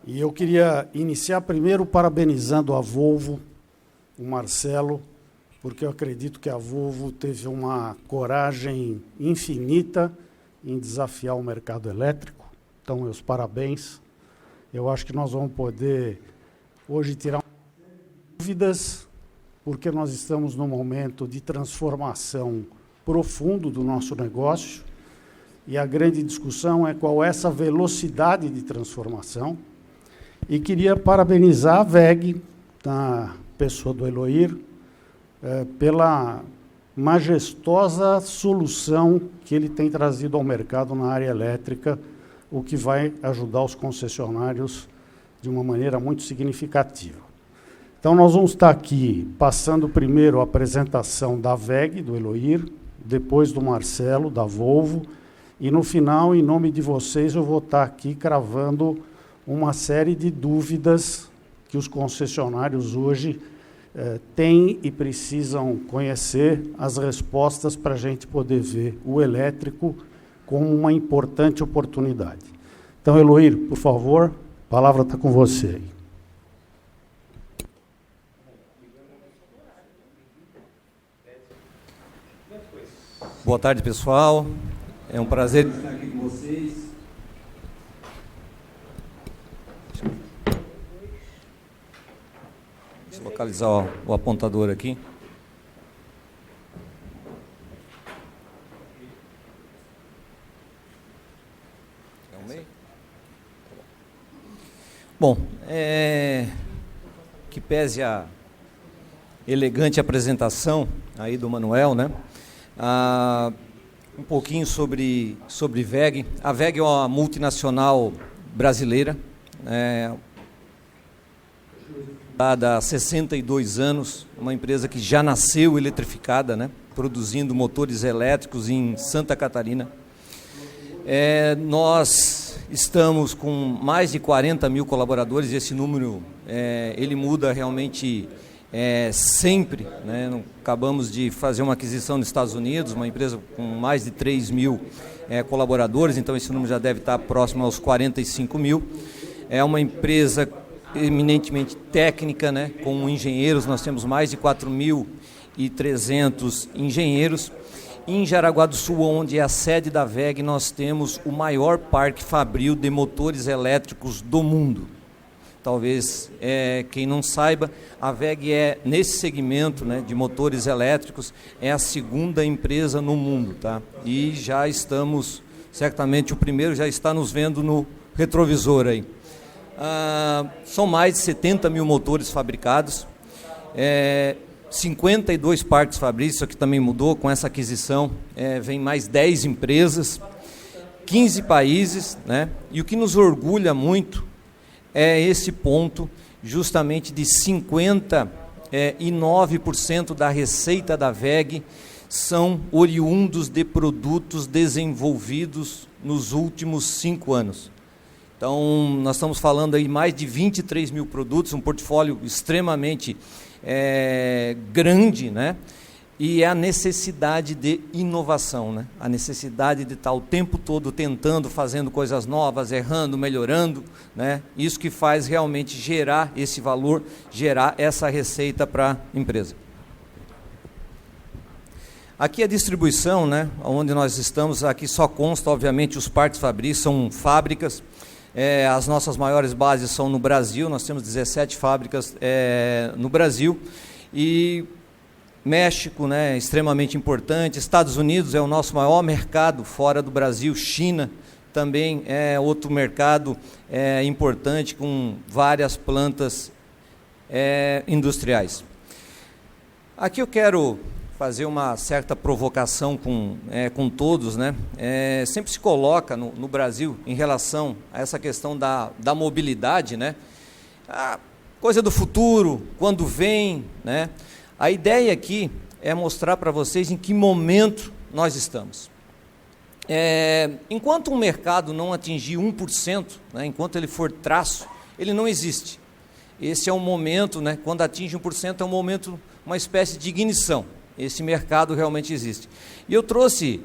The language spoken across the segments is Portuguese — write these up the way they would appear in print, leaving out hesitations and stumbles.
E eu queria iniciar primeiro parabenizando a Volvo, o Marcelo, porque eu acredito que a Volvo teve uma coragem infinita em desafiar o mercado elétrico. Então, meus parabéns. Eu acho que nós vamos poder hoje tirar dúvidas, porque nós estamos num momento de transformação profundo do nosso negócio, e a grande discussão é qual é essa velocidade de transformação. E queria parabenizar a WEG, na pessoa do Eloir, pela majestosa solução que ele tem trazido ao mercado na área elétrica, o que vai ajudar os concessionários de uma maneira muito significativa. Então, nós vamos estar aqui passando primeiro a apresentação da WEG, do Eloir, depois do Marcelo, da Volvo, e no final, em nome de vocês, eu vou estar aqui cravando uma série de dúvidas que os concessionários hoje têm e precisam conhecer as respostas para a gente poder ver o elétrico como uma importante oportunidade. Então, Eloir, por favor, a palavra está com você aí. Boa tarde, pessoal. É um prazer estar aqui com vocês. Deixa eu localizar o apontador aqui. É o meio? Bom, que pese a elegante apresentação aí do Manuel, né? Um pouquinho sobre WEG. A WEG é uma multinacional brasileira, há 62 anos, uma empresa que já nasceu eletrificada, né, produzindo motores elétricos em Santa Catarina. Nós estamos com mais de 40 mil colaboradores, e esse número ele muda realmente sempre, né? Acabamos de fazer uma aquisição nos Estados Unidos, uma empresa com mais de 3 mil colaboradores, então esse número já deve estar próximo aos 45 mil. É uma empresa eminentemente técnica, né? Com engenheiros, nós temos mais de 4.300 engenheiros. Em Jaraguá do Sul, onde é a sede da WEG, nós temos o maior parque fabril de motores elétricos do mundo. Talvez quem não saiba, a WEG nesse segmento, né, de motores elétricos, é a segunda empresa no mundo, tá? E já estamos, certamente o primeiro já está nos vendo no retrovisor aí. São mais de 70 mil motores fabricados, 52 parques fabris, isso aqui também mudou com essa aquisição, vem mais 10 empresas, 15 países, né? E o que nos orgulha muito é esse ponto justamente de 59% da receita da WEG são oriundos de produtos desenvolvidos nos últimos 5 anos. Então, nós estamos falando aí mais de 23 mil produtos, um portfólio extremamente grande, né? E é a necessidade de inovação, né? A necessidade de estar o tempo todo tentando, fazendo coisas novas, errando, melhorando, né? Isso que faz realmente gerar esse valor, gerar essa receita para a empresa. Aqui a distribuição, né? Onde nós estamos, aqui só consta, obviamente, os parques fabris, são fábricas. As nossas maiores bases são no Brasil, nós temos 17 fábricas no Brasil. E México, né, extremamente importante. Estados Unidos é o nosso maior mercado fora do Brasil. China também é outro mercado importante, com várias plantas industriais. Aqui eu quero fazer uma certa provocação com todos, né? Sempre se coloca no Brasil, em relação a essa questão da mobilidade, né? A coisa do futuro, quando vem, né? A ideia aqui é mostrar para vocês em que momento nós estamos. Enquanto um mercado não atingir 1%, né, enquanto ele for traço, ele não existe. Esse é um momento, né, quando atinge 1%, é um momento, uma espécie de ignição. Esse mercado realmente existe. E eu trouxe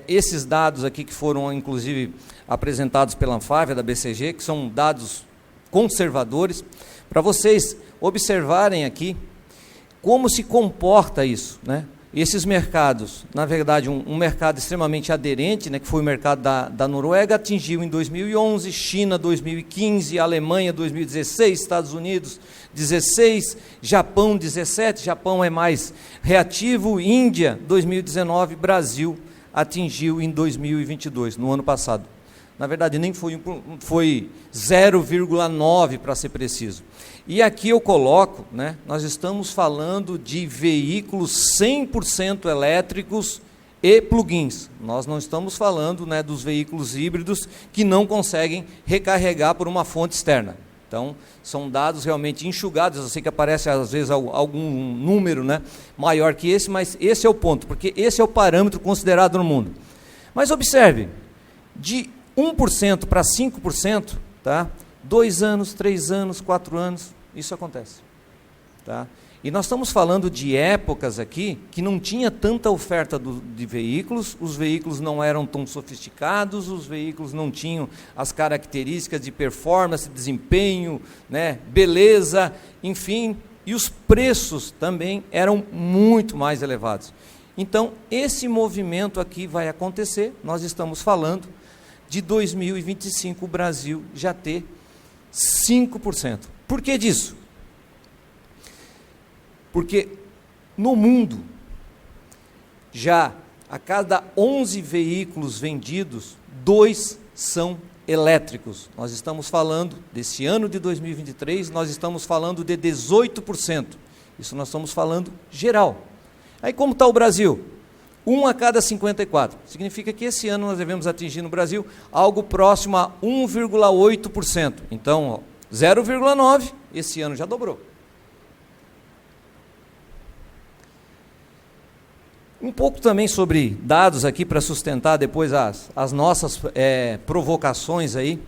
esses dados aqui, que foram, inclusive, apresentados pela Anfávia, da BCG, que são dados conservadores, para vocês observarem aqui como se comporta isso, né? Esses mercados, na verdade, um mercado extremamente aderente, né, que foi o mercado da Noruega, atingiu em 2011, China 2015, Alemanha 2016, Estados Unidos 16, Japão 17, Japão é mais reativo, Índia 2019, Brasil atingiu em 2022, no ano passado. Na verdade, nem foi 0,9 para ser preciso. E aqui eu coloco, né, nós estamos falando de veículos 100% elétricos e plug-ins. Nós não estamos falando, né, dos veículos híbridos que não conseguem recarregar por uma fonte externa. Então, são dados realmente enxugados. Eu sei que aparece às vezes algum número, né, maior que esse, mas esse é o ponto, porque esse é o parâmetro considerado no mundo. Mas observe, de 1% para 5%, tá? 2 anos, 3 anos, 4 anos, isso acontece. Tá? E nós estamos falando de épocas aqui que não tinha tanta oferta de veículos, os veículos não eram tão sofisticados, os veículos não tinham as características de performance, desempenho, né, beleza, enfim, e os preços também eram muito mais elevados. Então, esse movimento aqui vai acontecer, nós estamos falando de 2025 o Brasil já ter 5%. Por que disso? Porque no mundo, já a cada 11 veículos vendidos, 2 são elétricos. Nós estamos falando, desse ano de 2023, nós estamos falando de 18%. Isso nós estamos falando geral. Aí como está o Brasil? 1 a cada 54. Significa que esse ano nós devemos atingir no Brasil algo próximo a 1,8%. Então, 0,9%, esse ano já dobrou. Um pouco também sobre dados aqui para sustentar depois as nossas provocações aí.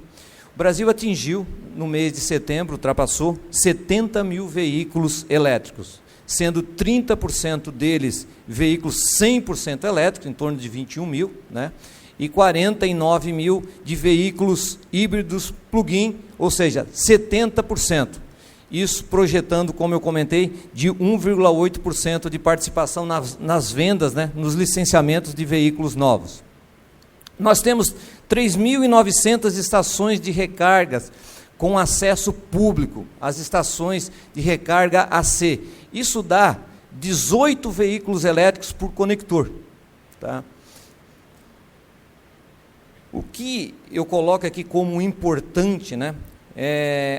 O Brasil atingiu, no mês de setembro, ultrapassou 70 mil veículos elétricos, sendo 30% deles veículos 100% elétricos, em torno de 21 mil, né? E 49 mil de veículos híbridos plug-in, ou seja, 70%. Isso projetando, como eu comentei, de 1,8% de participação nas vendas, né, nos licenciamentos de veículos novos. Nós temos 3.900 estações de recargas com acesso público, as estações de recarga AC. Isso dá 18 veículos elétricos por conector. Tá? O que eu coloco aqui como importante, né,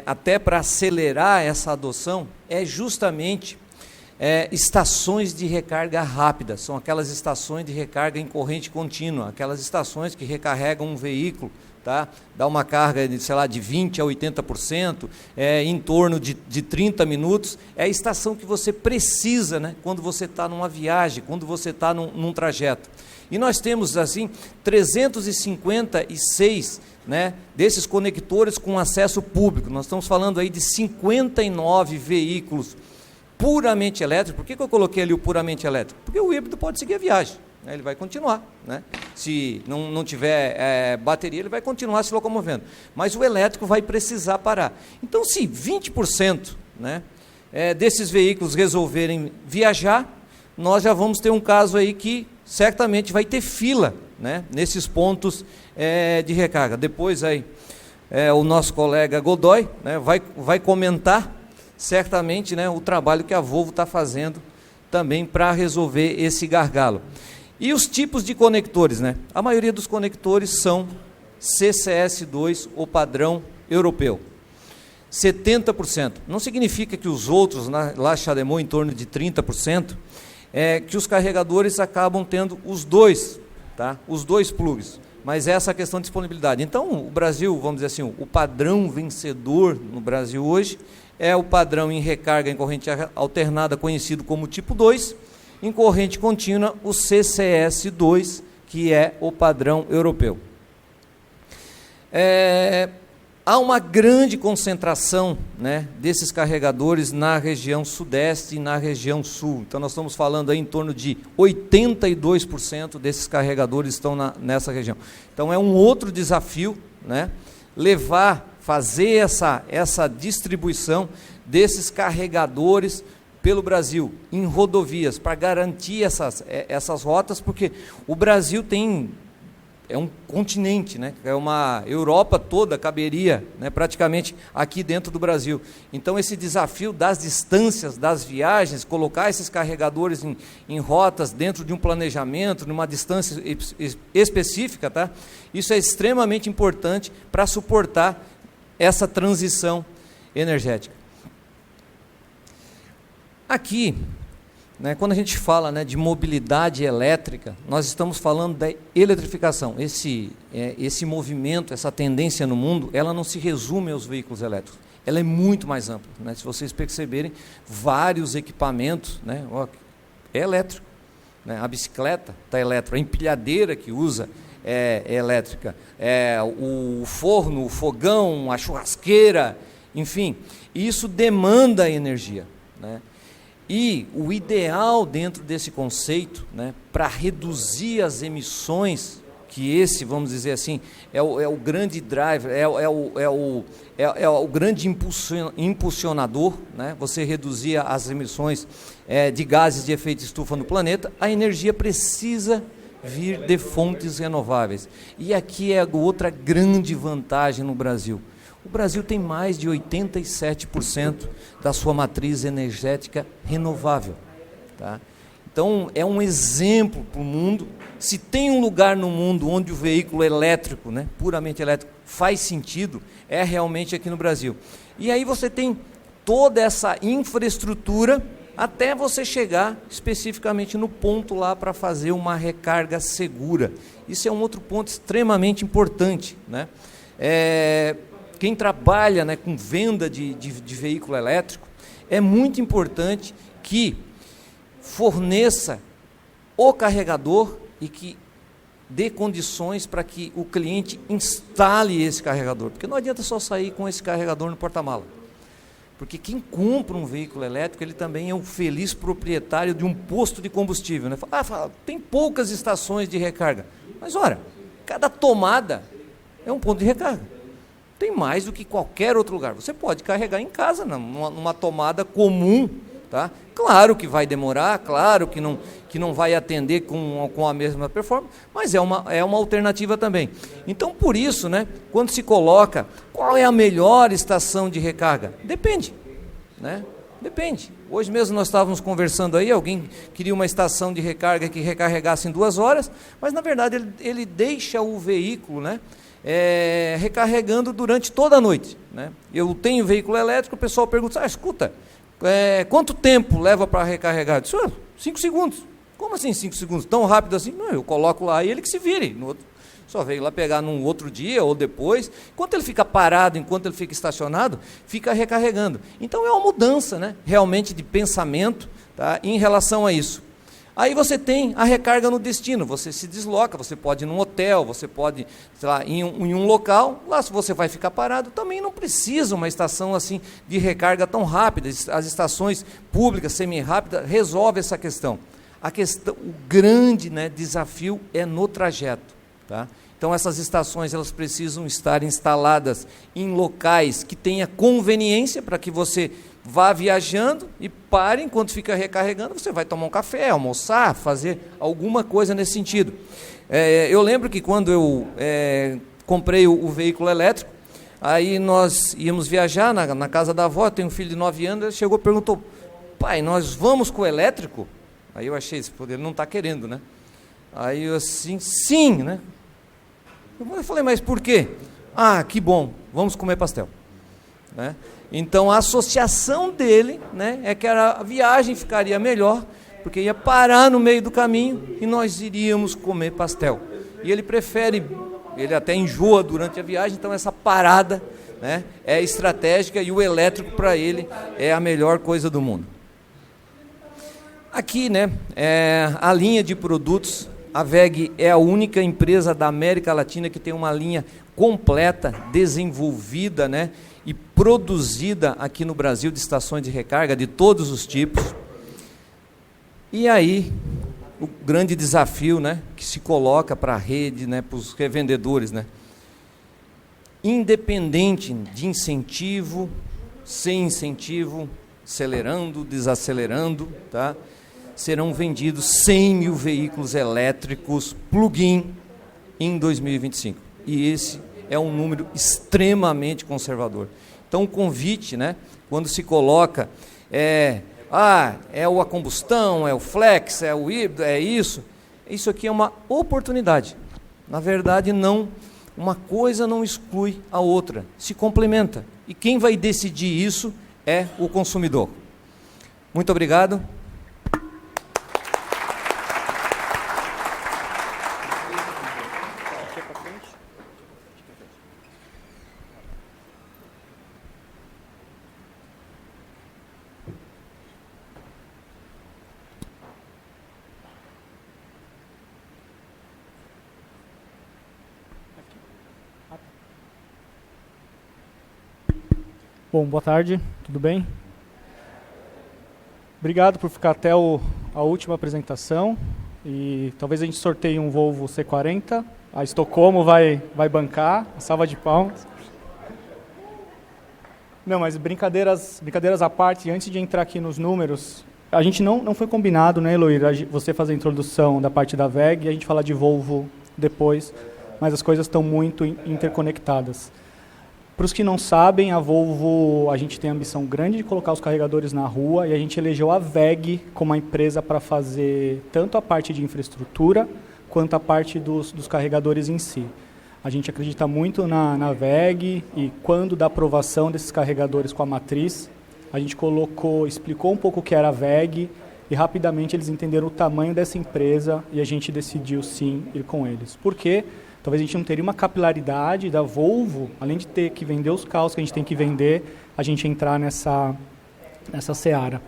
até para acelerar essa adoção, é justamente estações de recarga rápida. São aquelas estações de recarga em corrente contínua, aquelas estações que recarregam um veículo, tá? Dá uma carga de, sei lá, de 20% a 80%, em torno de 30 minutos. É a estação que você precisa, né, quando você está numa viagem, quando você está num trajeto. E nós temos, assim, 356, né, desses conectores com acesso público. Nós estamos falando aí de 59 veículos puramente elétricos. Por que eu coloquei ali o puramente elétrico? Porque o híbrido pode seguir a viagem, né, ele vai continuar, né? Se não tiver bateria, ele vai continuar se locomovendo. Mas o elétrico vai precisar parar. Então, se 20%, né, desses veículos resolverem viajar, nós já vamos ter um caso aí que certamente vai ter fila, né, nesses pontos de recarga. Depois aí o nosso colega Godoy, né, vai comentar certamente, né, o trabalho que a Volvo está fazendo também para resolver esse gargalo. E os tipos de conectores, né? A maioria dos conectores são CCS2, o padrão europeu. 70%. Não significa que os outros, lá chamou em torno de 30%, que os carregadores acabam tendo os dois, tá? Os dois plugs. Mas essa é a questão de disponibilidade. Então, o Brasil, vamos dizer assim, o padrão vencedor no Brasil hoje é o padrão em recarga em corrente alternada, conhecido como tipo 2, em corrente contínua, o CCS2, que é o padrão europeu. Há uma grande concentração, né, desses carregadores na região sudeste e na região sul. Então, nós estamos falando aí em torno de 82% desses carregadores estão nessa região. Então, é um outro desafio, né, levar fazer essa distribuição desses carregadores pelo Brasil, em rodovias, para garantir essas rotas, porque o Brasil é um continente, né? É uma Europa toda, caberia, né, praticamente aqui dentro do Brasil. Então esse desafio das distâncias, das viagens, colocar esses carregadores em rotas dentro de um planejamento, numa distância específica, tá? Isso é extremamente importante para suportar essa transição energética. Aqui, né, quando a gente fala, né, de mobilidade elétrica, nós estamos falando da eletrificação. Esse movimento, essa tendência no mundo, ela não se resume aos veículos elétricos, ela é muito mais ampla, né? Se vocês perceberem, vários equipamentos, né, é elétrico, né? A bicicleta está elétrica, a empilhadeira que usa é elétrica, o forno, o fogão, a churrasqueira, enfim, isso demanda energia, né? E o ideal dentro desse conceito, né, para reduzir as emissões, que vamos dizer assim, é o grande driver, é o grande impulsionador, né, você reduzir as emissões de gases de efeito estufa no planeta, a energia precisa vir de fontes renováveis. E aqui é outra grande vantagem no Brasil. O Brasil tem mais de 87% da sua matriz energética renovável, tá? Então, é um exemplo para o mundo. Se tem um lugar no mundo onde o veículo elétrico, né, puramente elétrico, faz sentido, é realmente aqui no Brasil. E aí você tem toda essa infraestrutura até você chegar especificamente no ponto lá para fazer uma recarga segura. Isso é um outro ponto extremamente importante, né? Quem trabalha, né, com venda de veículo elétrico, é muito importante que forneça o carregador e que dê condições para que o cliente instale esse carregador, porque não adianta só sair com esse carregador no porta-mala, porque quem compra um veículo elétrico, ele também é um feliz proprietário de um posto de combustível, né? Tem poucas estações de recarga, mas ora, cada tomada é um ponto de recarga. Tem mais do que qualquer outro lugar. Você pode carregar em casa, numa tomada comum, tá? Claro que vai demorar, claro que não vai atender com a mesma performance, mas é uma alternativa também. Então, por isso, né, quando se coloca qual é a melhor estação de recarga, depende, né? Depende. Hoje mesmo nós estávamos conversando aí, alguém queria uma estação de recarga que recarregasse em 2 horas, mas na verdade ele deixa o veículo, né, recarregando durante toda a noite, né? Eu tenho veículo elétrico, o pessoal pergunta, escuta, quanto tempo leva para recarregar? Eu disse, 5 segundos. Como assim 5 segundos? Tão rápido assim? Não, eu coloco lá e ele que se vire. Só veio lá pegar num outro dia ou depois. Enquanto ele fica parado, enquanto ele fica estacionado, fica recarregando. Então é uma mudança, né, realmente de pensamento, tá, em relação a isso. Aí você tem a recarga no destino, você se desloca, você pode ir num hotel, você pode, sei lá, em um local, lá se você vai ficar parado, também não precisa uma estação assim de recarga tão rápida. As estações públicas, semi-rápidas, resolvem essa questão. O grande, né, desafio é no trajeto, tá? Então essas estações, elas precisam estar instaladas em locais que tenha conveniência para que você vá viajando e pare enquanto fica recarregando, você vai tomar um café, almoçar, fazer alguma coisa nesse sentido. Eu lembro que quando eu comprei o veículo elétrico, aí nós íamos viajar na casa da avó, eu tenho um filho de 9 anos, ele chegou e perguntou, pai, nós vamos com o elétrico? Aí eu achei, ele não está querendo, né? Aí eu assim, sim, né? Eu falei, mas por quê? Que bom, vamos comer pastel, né? Então a associação dele, né, é que a viagem ficaria melhor, porque ia parar no meio do caminho e nós iríamos comer pastel. E ele prefere, ele até enjoa durante a viagem, então essa parada, né, é estratégica e o elétrico para ele é a melhor coisa do mundo. Aqui, né, a linha de produtos, a WEG é a única empresa da América Latina que tem uma linha completa, desenvolvida, né, e produzida aqui no Brasil de estações de recarga de todos os tipos. E aí, o grande desafio, né, que se coloca para a rede, né, para os revendedores, né, independente de incentivo, sem incentivo, acelerando, desacelerando, tá? Serão vendidos 100 mil veículos elétricos plug-in em 2025. E esse é um número extremamente conservador. Então, o convite, né, quando se coloca, é a combustão, é o flex, é o híbrido, é isso. Isso aqui é uma oportunidade. Na verdade, não, uma coisa não exclui a outra, se complementa. E quem vai decidir isso é o consumidor. Muito obrigado. Bom, boa tarde, tudo bem? Obrigado por ficar até a última apresentação. E talvez a gente sorteie um Volvo C40. A Estocolmo vai bancar. Salva de palmas. Não, mas brincadeiras à parte, antes de entrar aqui nos números, a gente não foi combinado, né, Eloir, você fazer a introdução da parte da VEG e a gente falar de Volvo depois, mas as coisas estão muito interconectadas. Para os que não sabem, a Volvo, a gente tem a ambição grande de colocar os carregadores na rua e a gente elegeu a VEG como a empresa para fazer tanto a parte de infraestrutura quanto a parte dos carregadores em si. A gente acredita muito na VEG e quando da aprovação desses carregadores com a matriz, a gente explicou um pouco o que era a VEG e rapidamente eles entenderam o tamanho dessa empresa e a gente decidiu sim ir com eles. Por quê? Talvez a gente não teria uma capilaridade da Volvo, além de ter que vender os carros que a gente tem que vender, a gente entrar nessa seara.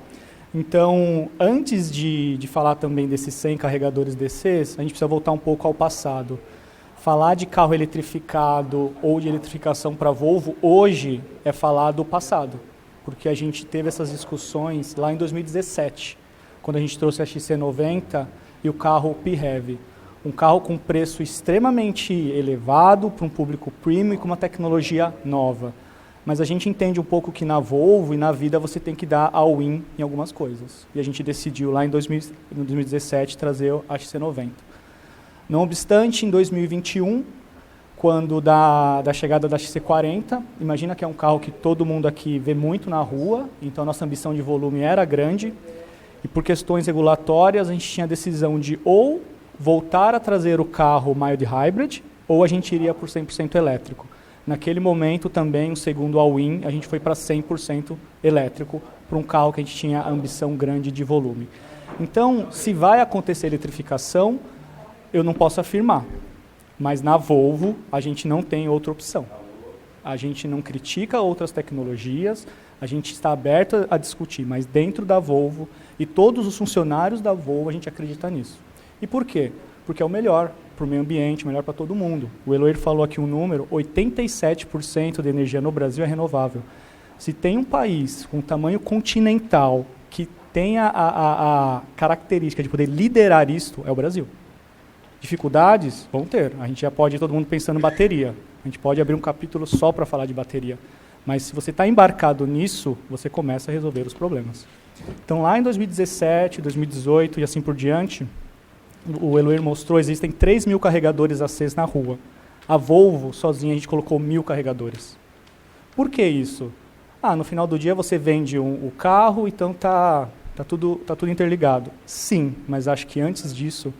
Então, antes de falar também desses 100 carregadores DCs, a gente precisa voltar um pouco ao passado. Falar de carro eletrificado ou de eletrificação para Volvo, hoje é falar do passado, porque a gente teve essas discussões lá em 2017, quando a gente trouxe a XC90 e o carro PHEV. Um carro com preço extremamente elevado para um público premium e com uma tecnologia nova. Mas a gente entende um pouco que na Volvo e na vida você tem que dar all-in em algumas coisas. E a gente decidiu lá em 2017 trazer a XC90. Não obstante, em 2021, quando da chegada da XC40, imagina que é um carro que todo mundo aqui vê muito na rua, então a nossa ambição de volume era grande, e por questões regulatórias a gente tinha a decisão de ou voltar a trazer o carro mild hybrid, ou a gente iria por 100% elétrico. Naquele momento também, o segundo all-in, a gente foi para 100% elétrico, para um carro que a gente tinha ambição grande de volume. Então, se vai acontecer eletrificação, eu não posso afirmar, mas na Volvo a gente não tem outra opção. A gente não critica outras tecnologias, a gente está aberto a discutir, mas dentro da Volvo, e todos os funcionários da Volvo, a gente acredita nisso. E por quê? Porque é o melhor para o meio ambiente, o melhor para todo mundo. O Eloir falou aqui um número, 87% da energia no Brasil é renovável. Se tem um país com tamanho continental que tem a característica de poder liderar isto, é o Brasil. Dificuldades? Vão ter. A gente já pode ir todo mundo pensando em bateria. A gente pode abrir um capítulo só para falar de bateria. Mas se você está embarcado nisso, você começa a resolver os problemas. Então, lá em 2017, 2018 e assim por diante, o Eloir mostrou, existem 3 mil carregadores ACs na rua. A Volvo, sozinha, a gente colocou 1.000 carregadores. Por que isso? No final do dia você vende o carro, então tá tudo interligado. Sim, mas acho que antes disso,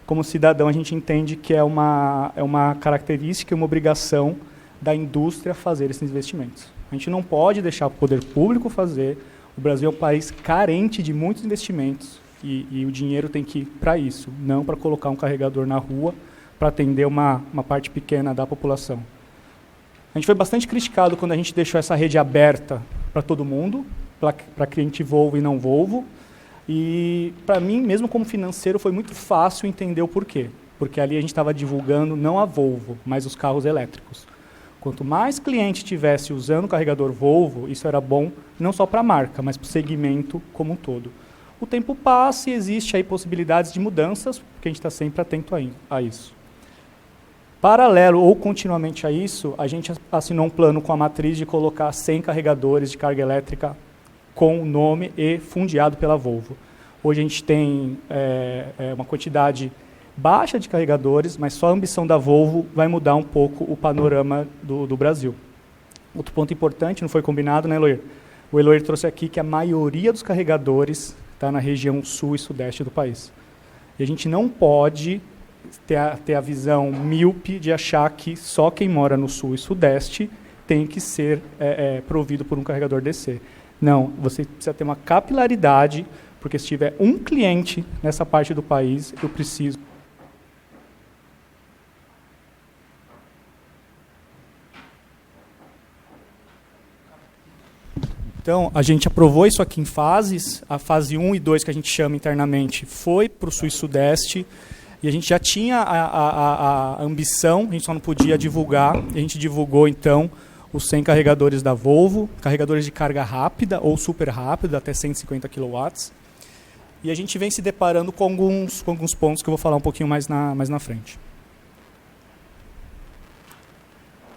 como cidadão, a gente entende que é uma característica e uma obrigação da indústria fazer esses investimentos. A gente não pode deixar o poder público fazer. O Brasil é um país carente de muitos investimentos. E o dinheiro tem que ir para isso, não para colocar um carregador na rua para atender uma parte pequena da população. A gente foi bastante criticado quando a gente deixou essa rede aberta para todo mundo, para cliente Volvo e não Volvo. E para mim, mesmo como financeiro, foi muito fácil entender o porquê. Porque ali a gente estava divulgando não a Volvo, mas os carros elétricos. Quanto mais cliente tivesse usando o carregador Volvo, isso era bom não só para a marca, mas para o segmento como um todo. O tempo passa e existe aí possibilidades de mudanças, porque a gente está sempre atento a isso. Paralelo ou continuamente a isso, a gente assinou um plano com a matriz de colocar 100 carregadores de carga elétrica com nome e fundeado pela Volvo. Hoje a gente tem uma quantidade baixa de carregadores, mas só a ambição da Volvo vai mudar um pouco o panorama do Brasil. Outro ponto importante, não foi combinado, né, Eloir? O Eloir trouxe aqui que a maioria dos carregadores está na região sul e sudeste do país. E a gente não pode ter a visão míope de achar que só quem mora no sul e sudeste tem que ser provido por um carregador DC. Não, você precisa ter uma capilaridade, porque se tiver um cliente nessa parte do país, eu preciso. Então, a gente aprovou isso aqui em fases. A fase 1 e 2, que a gente chama internamente, foi para o sul e sudeste. E a gente já tinha a ambição, a gente só não podia divulgar. E a gente divulgou, então, os 100 carregadores da Volvo, carregadores de carga rápida ou super rápida, até 150 kW. E a gente vem se deparando com alguns pontos que eu vou falar um pouquinho mais na frente.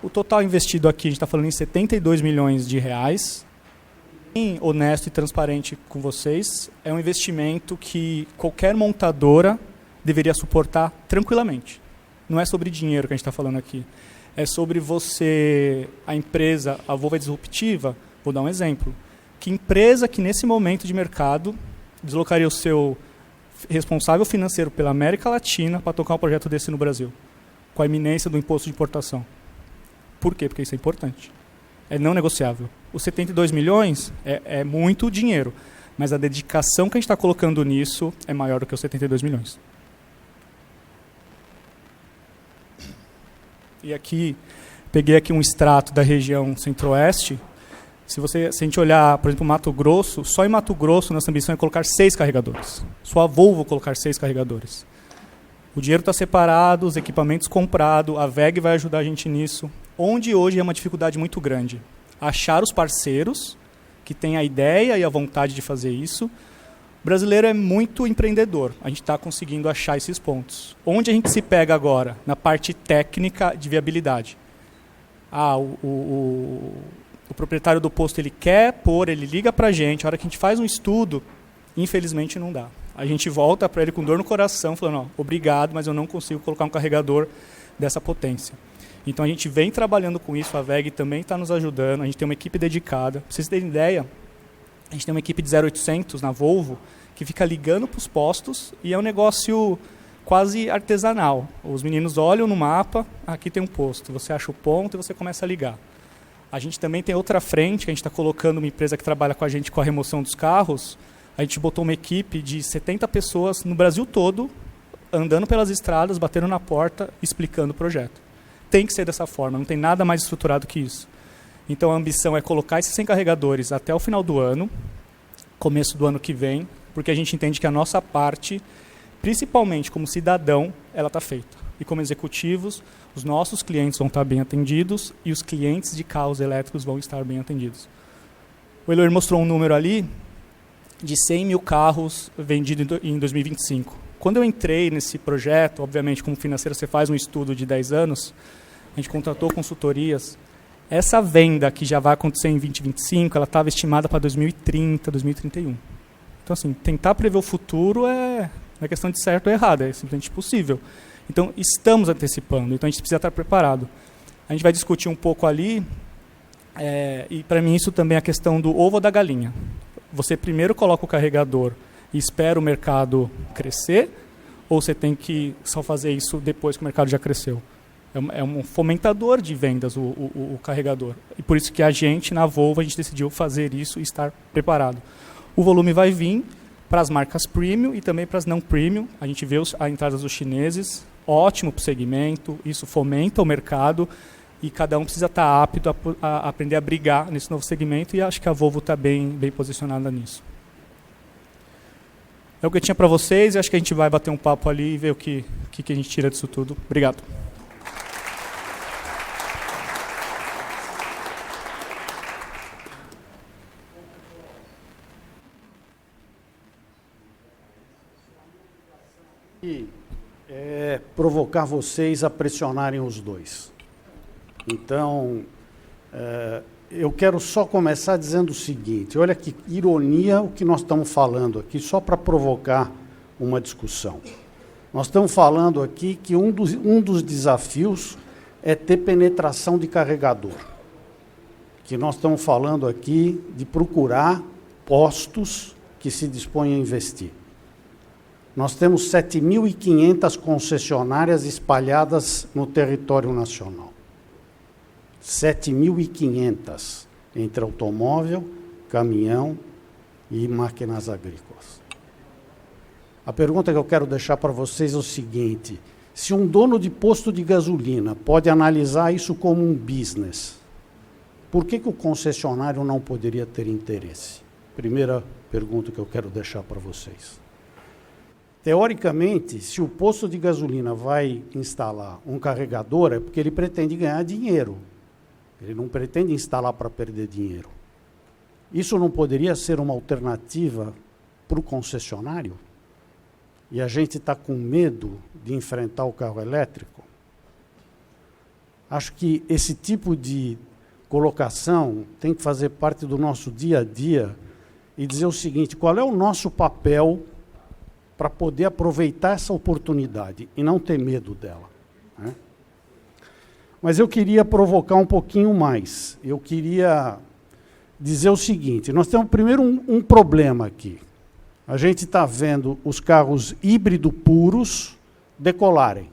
O total investido aqui, a gente está falando em 72 milhões de reais. Bem honesto e transparente com vocês, é um investimento que qualquer montadora deveria suportar tranquilamente. Não é sobre dinheiro que a gente está falando aqui. É sobre você, a empresa, a Volvo é disruptiva. Vou dar um exemplo. Que empresa que nesse momento de mercado deslocaria o seu responsável financeiro pela América Latina para tocar um projeto desse no Brasil? Com a iminência do imposto de importação. Por quê? Porque isso é importante. É não negociável. Os 72 milhões é muito dinheiro, mas a dedicação que a gente está colocando nisso é maior do que os 72 milhões. E aqui, peguei aqui um extrato da região centro-oeste. Se a gente olhar, por exemplo, Mato Grosso, só em Mato Grosso nossa ambição é colocar 6 carregadores. Só a Volvo colocar 6 carregadores. O dinheiro está separado, os equipamentos comprados, a VEG vai ajudar a gente nisso. Onde hoje é uma dificuldade muito grande. Achar os parceiros que têm a ideia e a vontade de fazer isso. O brasileiro é muito empreendedor. A gente está conseguindo achar esses pontos. Onde a gente se pega agora? Na parte técnica de viabilidade. O proprietário do posto ele quer pôr, ele liga para a gente. A hora que a gente faz um estudo, infelizmente não dá. A gente volta para ele com dor no coração, falando, obrigado, mas eu não consigo colocar um carregador dessa potência. Então a gente vem trabalhando com isso, a VEG também está nos ajudando, a gente tem uma equipe dedicada. Para vocês terem ideia, a gente tem uma equipe de 0800 na Volvo que fica ligando para os postos e é um negócio quase artesanal. Os meninos olham no mapa, aqui tem um posto, você acha o ponto e você começa a ligar. A gente também tem outra frente, que a gente está colocando uma empresa que trabalha com a gente com a remoção dos carros. A gente botou uma equipe de 70 pessoas no Brasil todo, andando pelas estradas, batendo na porta, explicando o projeto. Tem que ser dessa forma, não tem nada mais estruturado que isso. Então a ambição é colocar esses 100 carregadores até o final do ano, começo do ano que vem, porque a gente entende que a nossa parte, principalmente como cidadão, ela está feita. E como executivos, os nossos clientes vão estar bem atendidos e os clientes de carros elétricos vão estar bem atendidos. O Eloir mostrou um número ali de 100 mil carros vendidos em 2025. Quando eu entrei nesse projeto, obviamente, como financeiro, você faz um estudo de 10 anos, a gente contratou consultorias. Essa venda que já vai acontecer em 2025, ela estava estimada para 2030, 2031. Então, assim, tentar prever o futuro não é questão de certo ou errado, é simplesmente possível. Então, estamos antecipando, então a gente precisa estar preparado. A gente vai discutir um pouco ali, e para mim isso também é a questão do ovo ou da galinha. Você primeiro coloca o carregador e espera o mercado crescer, ou você tem que só fazer isso depois que o mercado já cresceu? É um fomentador de vendas o carregador. E por isso que a gente, na Volvo, a gente decidiu fazer isso e estar preparado. O volume vai vir para as marcas premium e também para as não premium. A gente vê a entrada dos chineses, ótimo para o segmento, isso fomenta o mercado e cada um precisa estar apto a aprender a brigar nesse novo segmento e acho que a Volvo está bem posicionada nisso. É o que eu tinha para vocês e acho que a gente vai bater um papo ali e ver o que a gente tira disso tudo. Obrigado. é provocar vocês a pressionarem os dois. Então, eu quero só começar dizendo o seguinte, olha que ironia o que nós estamos falando aqui, só para provocar uma discussão. Nós estamos falando aqui que um dos desafios é ter penetração de carregador. Que nós estamos falando aqui de procurar postos que se dispõem a investir. Nós temos 7.500 concessionárias espalhadas no território nacional. 7.500 entre automóvel, caminhão e máquinas agrícolas. A pergunta que eu quero deixar para vocês é o seguinte: se um dono de posto de gasolina pode analisar isso como um business, por que o concessionário não poderia ter interesse? Primeira pergunta que eu quero deixar para vocês. Teoricamente, se o posto de gasolina vai instalar um carregador, é porque ele pretende ganhar dinheiro. Ele não pretende instalar para perder dinheiro. Isso não poderia ser uma alternativa para o concessionário? E a gente está com medo de enfrentar o carro elétrico? Acho que esse tipo de colocação tem que fazer parte do nosso dia a dia e dizer o seguinte: qual é o nosso papel para poder aproveitar essa oportunidade e não ter medo dela, né? Mas eu queria provocar um pouquinho mais. Eu queria dizer o seguinte: nós temos primeiro um problema aqui. A gente está vendo os carros híbrido puros decolarem.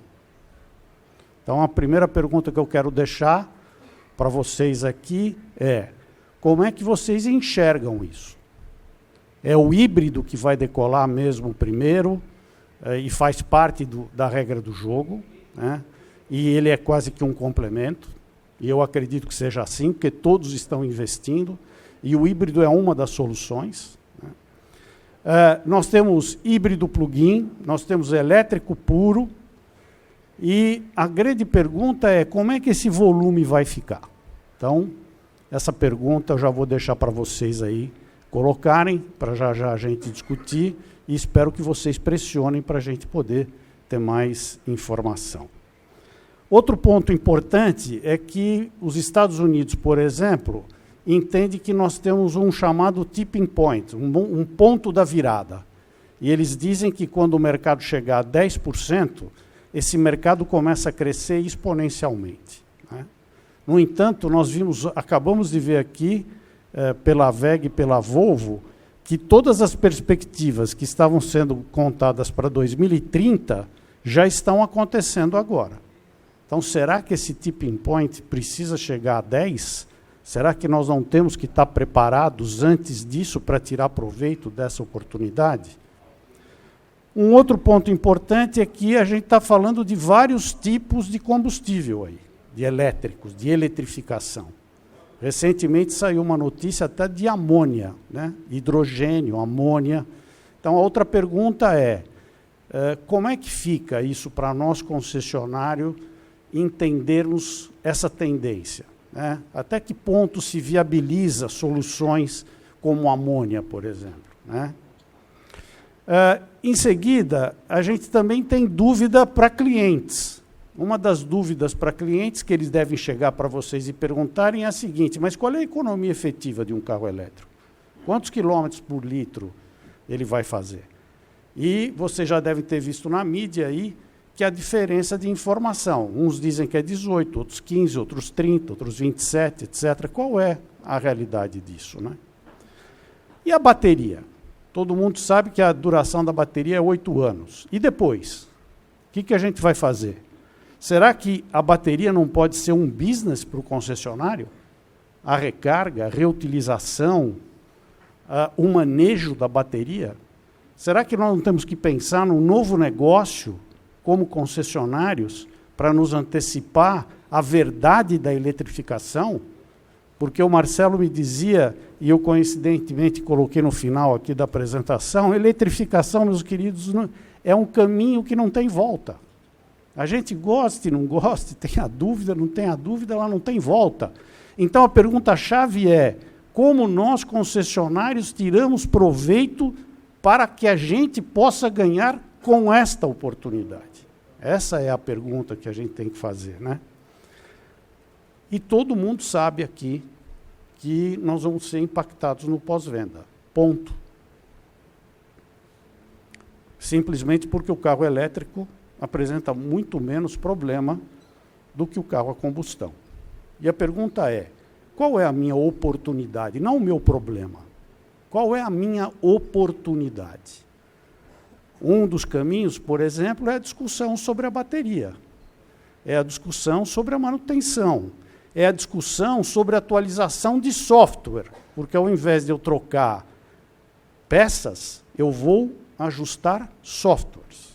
Então, a primeira pergunta que eu quero deixar para vocês aqui é: como é que vocês enxergam isso? É o híbrido que vai decolar mesmo primeiro e faz parte da regra do jogo, né? E ele é quase que um complemento, e eu acredito que seja assim, porque todos estão investindo, e o híbrido é uma das soluções, né? Nós temos híbrido plug-in, nós temos elétrico puro, e a grande pergunta é: como é que esse volume vai ficar? Então, essa pergunta eu já vou deixar para vocês aí colocarem, para já a gente discutir, e espero que vocês pressionem para a gente poder ter mais informação. Outro ponto importante é que os Estados Unidos, por exemplo, entende que nós temos um chamado tipping point, um ponto da virada. E eles dizem que quando o mercado chegar a 10%, esse mercado começa a crescer exponencialmente, né? No entanto, acabamos de ver aqui, pela WEG e pela Volvo, que todas as perspectivas que estavam sendo contadas para 2030 já estão acontecendo agora. Então, será que esse tipping point precisa chegar a 10? Será que nós não temos que estar preparados antes disso para tirar proveito dessa oportunidade? Um outro ponto importante é que a gente está falando de vários tipos de combustível aí, de elétricos, de eletrificação. Recentemente saiu uma notícia até de amônia, né? Hidrogênio, amônia. Então, a outra pergunta é: como é que fica isso para nós, concessionário, entendermos essa tendência, né? Até que ponto se viabiliza soluções como amônia, por exemplo, né? Em seguida, a gente também tem dúvida para clientes. Uma das dúvidas para clientes que eles devem chegar para vocês e perguntarem é a seguinte: mas qual é a economia efetiva de um carro elétrico? Quantos quilômetros por litro ele vai fazer? E vocês já devem ter visto na mídia aí que a diferença de informação. Uns dizem que é 18, outros 15, outros 30, outros 27, etc. Qual é a realidade disso, né? E a bateria? Todo mundo sabe que a duração da bateria é 8 anos. E depois? O que a gente vai fazer? Será que a bateria não pode ser um business para o concessionário? A recarga, a reutilização, o manejo da bateria? Será que nós não temos que pensar num novo negócio como concessionários para nos antecipar à verdade da eletrificação? Porque o Marcelo me dizia, e eu coincidentemente coloquei no final aqui da apresentação, eletrificação, meus queridos, é um caminho que não tem volta. A gente goste, não goste, tenha dúvida, não tenha dúvida, ela não tem volta. Então, a pergunta-chave é: como nós, concessionários, tiramos proveito para que a gente possa ganhar com esta oportunidade? Essa é a pergunta que a gente tem que fazer, né? E todo mundo sabe aqui que nós vamos ser impactados no pós-venda. Ponto. Simplesmente porque o carro elétrico apresenta muito menos problema do que o carro a combustão. E a pergunta é, qual é a minha oportunidade? Não o meu problema. Qual é a minha oportunidade? Um dos caminhos, por exemplo, é a discussão sobre a bateria. É a discussão sobre a manutenção. É a discussão sobre a atualização de software. Porque ao invés de eu trocar peças, eu vou ajustar softwares.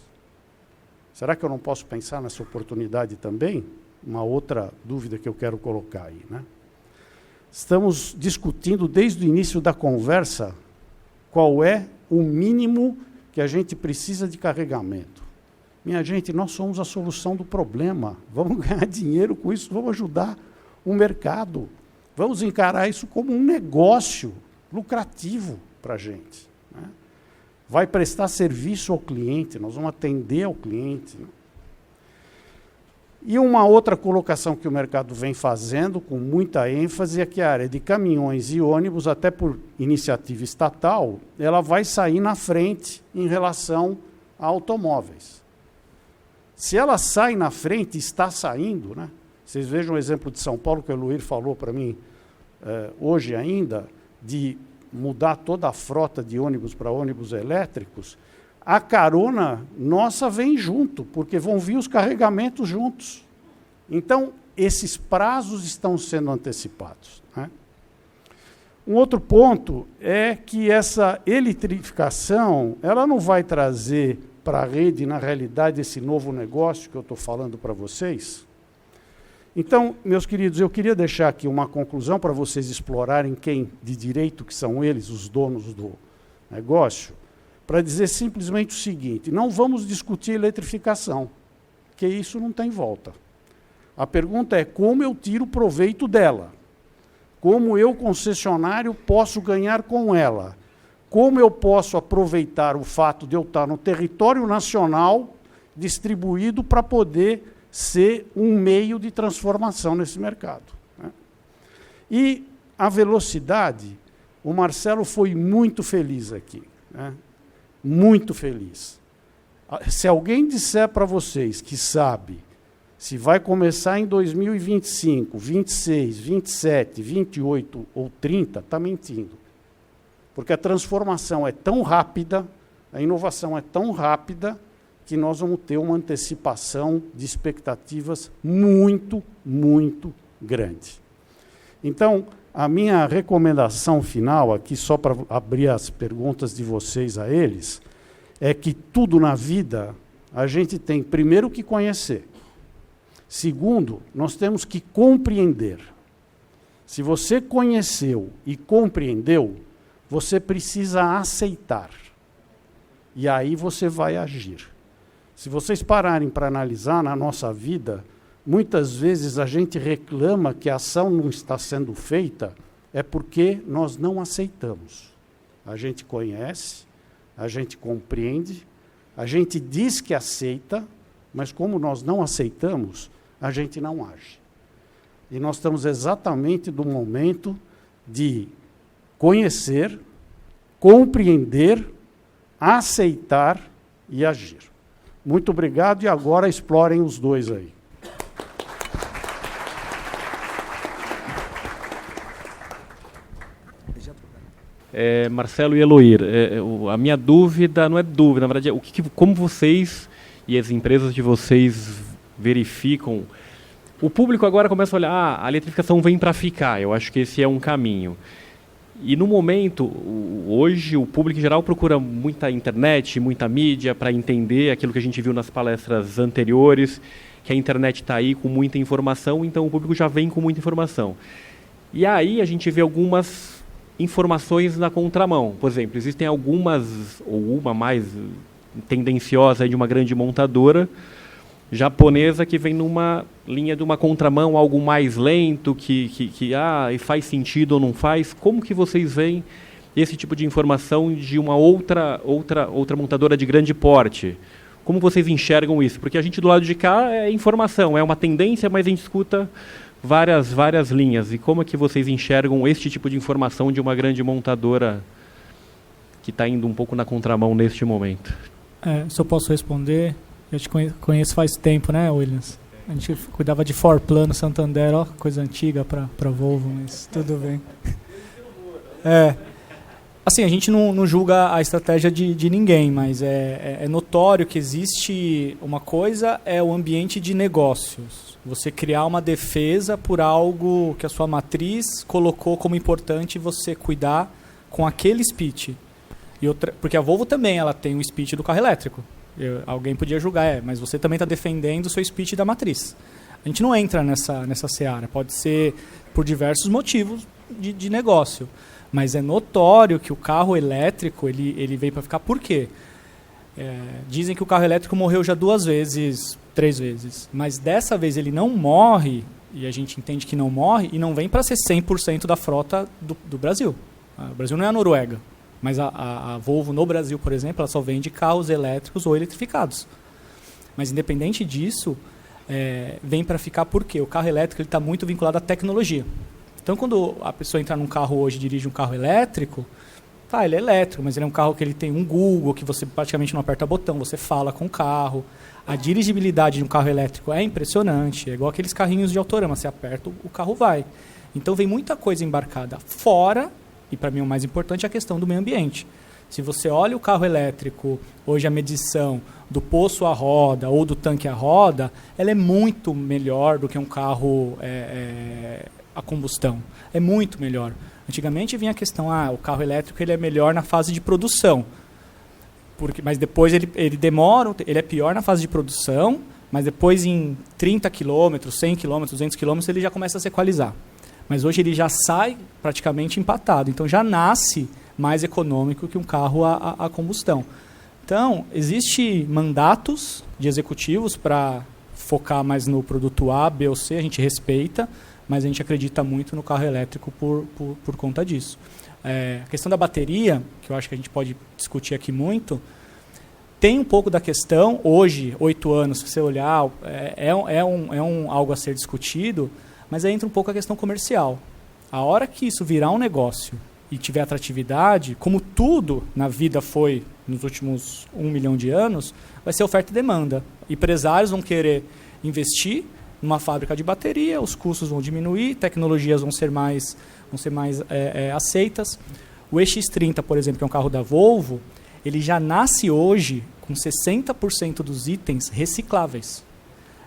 Será que eu não posso pensar nessa oportunidade também? Uma outra dúvida que eu quero colocar aí, né? Estamos discutindo desde o início da conversa qual é o mínimo que a gente precisa de carregamento. Minha gente, nós somos a solução do problema. Vamos ganhar dinheiro com isso, vamos ajudar o mercado. Vamos encarar isso como um negócio lucrativo para a gente, né? Vai prestar serviço ao cliente, nós vamos atender ao cliente, né? E uma outra colocação que o mercado vem fazendo com muita ênfase é que a área de caminhões e ônibus, até por iniciativa estatal, ela vai sair na frente em relação a automóveis. Se ela sai na frente, está saindo, né? Vocês vejam o exemplo de São Paulo, que o Eloir falou para mim hoje ainda, de mudar toda a frota de ônibus para ônibus elétricos. A carona nossa vem junto, porque vão vir os carregamentos juntos. Então, esses prazos estão sendo antecipados, né? Um outro ponto é que essa eletrificação, ela não vai trazer para a rede, na realidade, esse novo negócio que eu estou falando para vocês. Então, meus queridos, eu queria deixar aqui uma conclusão para vocês explorarem quem de direito que são eles, os donos do negócio, para dizer simplesmente o seguinte: não vamos discutir eletrificação, porque isso não tem volta. A pergunta é como eu tiro proveito dela, como eu, concessionário, posso ganhar com ela, como eu posso aproveitar o fato de eu estar no território nacional distribuído para poder ser um meio de transformação nesse mercado, né? E a velocidade, o Marcelo foi muito feliz aqui, né? Muito feliz. Se alguém disser para vocês que sabe se vai começar em 2025, 26, 27, 28 ou 30, está mentindo. Porque a transformação é tão rápida, a inovação é tão rápida, que nós vamos ter uma antecipação de expectativas muito, muito grande. Então, a minha recomendação final aqui, só para abrir as perguntas de vocês a eles, é que tudo na vida a gente tem, primeiro, que conhecer. Segundo, nós temos que compreender. Se você conheceu e compreendeu, você precisa aceitar. E aí você vai agir. Se vocês pararem para analisar na nossa vida, muitas vezes a gente reclama que a ação não está sendo feita, é porque nós não aceitamos. A gente conhece, a gente compreende, a gente diz que aceita, mas como nós não aceitamos, a gente não age. E nós estamos exatamente no momento de conhecer, compreender, aceitar e agir. Muito obrigado, e agora explorem os dois aí. Marcelo e Eloir, a minha dúvida não é dúvida, na verdade, como vocês e as empresas de vocês verificam, o público agora começa a olhar, a eletrificação vem para ficar, eu acho que esse é um caminho. E no momento, hoje, o público em geral procura muita internet, muita mídia para entender aquilo que a gente viu nas palestras anteriores, que a internet está aí com muita informação, então o público já vem com muita informação. E aí a gente vê algumas informações na contramão. Por exemplo, existem algumas, ou uma mais tendenciosa de uma grande montadora japonesa que vem numa linha de uma contramão, algo mais lento, e faz sentido ou não faz. Como que vocês veem esse tipo de informação de uma outra montadora de grande porte? Como vocês enxergam isso? Porque a gente do lado de cá é informação, é uma tendência, mas a gente escuta várias linhas. E como é que vocês enxergam este tipo de informação de uma grande montadora que está indo um pouco na contramão neste momento? Se eu posso responder, eu te conheço faz tempo, né, Williams? A gente cuidava de Forplano, Santander, ó, coisa antiga para Volvo, mas tudo bem. Assim, a gente não julga a estratégia de ninguém, mas é notório que existe uma coisa, é o ambiente de negócios. Você criar uma defesa por algo que a sua matriz colocou como importante você cuidar com aquele speech. Porque a Volvo também ela tem um speech do carro elétrico. Alguém podia julgar, mas você também está defendendo o seu speech da matriz. A gente não entra nessa seara. Pode ser por diversos motivos de negócio. Mas é notório que o carro elétrico ele veio para ficar. Por quê? Dizem que o carro elétrico morreu já 2 vezes, 3 vezes. Mas dessa vez ele não morre, e a gente entende que não morre, e não vem para ser 100% da frota do Brasil. O Brasil não é a Noruega. Mas a Volvo no Brasil, por exemplo, ela só vende carros elétricos ou eletrificados. Mas independente disso, vem para ficar por quê? O carro elétrico está muito vinculado à tecnologia. Então, quando a pessoa entra num carro hoje e dirige um carro elétrico, ele é elétrico, mas ele é um carro que ele tem um Google, que você praticamente não aperta botão, você fala com o carro. A dirigibilidade de um carro elétrico é impressionante, é igual aqueles carrinhos de autorama, você aperta, o carro vai. Então, vem muita coisa embarcada fora, e para mim o mais importante é a questão do meio ambiente. Se você olha o carro elétrico, hoje a medição do poço à roda ou do tanque à roda, ela é muito melhor do que um carro a combustão. É muito melhor. Antigamente vinha a questão, o carro elétrico ele é melhor na fase de produção. Mas depois ele demora, ele é pior na fase de produção, mas depois em 30 km, 100 km, 200 km ele já começa a se equalizar. Mas hoje ele já sai praticamente empatado. Então já nasce mais econômico que um carro a combustão. Então, existem mandatos de executivos para focar mais no produto A, B ou C, a gente respeita, mas a gente acredita muito no carro elétrico por conta disso. A questão da bateria, que eu acho que a gente pode discutir aqui muito, tem um pouco da questão, hoje, 8 anos, se você olhar, algo a ser discutido, mas aí entra um pouco a questão comercial. A hora que isso virar um negócio e tiver atratividade, como tudo na vida foi nos últimos 1 milhão de anos, vai ser oferta e demanda. Empresários vão querer investir numa fábrica de bateria, os custos vão diminuir, tecnologias vão ser mais aceitas. O EX30, por exemplo, que é um carro da Volvo, ele já nasce hoje com 60% dos itens recicláveis.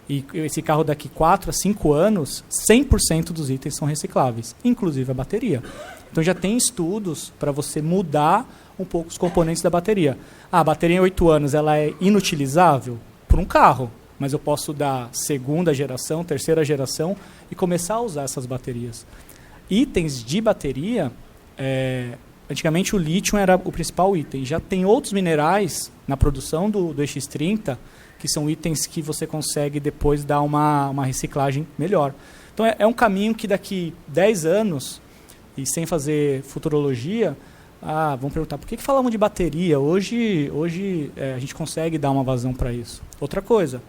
E esse carro daqui 4 a 5 anos, 100% dos itens são recicláveis, inclusive a bateria. Então já tem estudos para você mudar um pouco os componentes da bateria. A bateria em 8 anos ela é inutilizável por um carro, mas eu posso dar 2ª geração, 3ª geração e começar a usar essas baterias. Itens de bateria, antigamente o lítio era o principal item. Já tem outros minerais na produção do EX30 que são itens que você consegue depois dar uma reciclagem melhor. Então é um caminho que daqui 10 anos, e sem fazer futurologia, vão perguntar, por que falamos de bateria? Hoje a gente consegue dar uma vazão para isso. Outra coisa,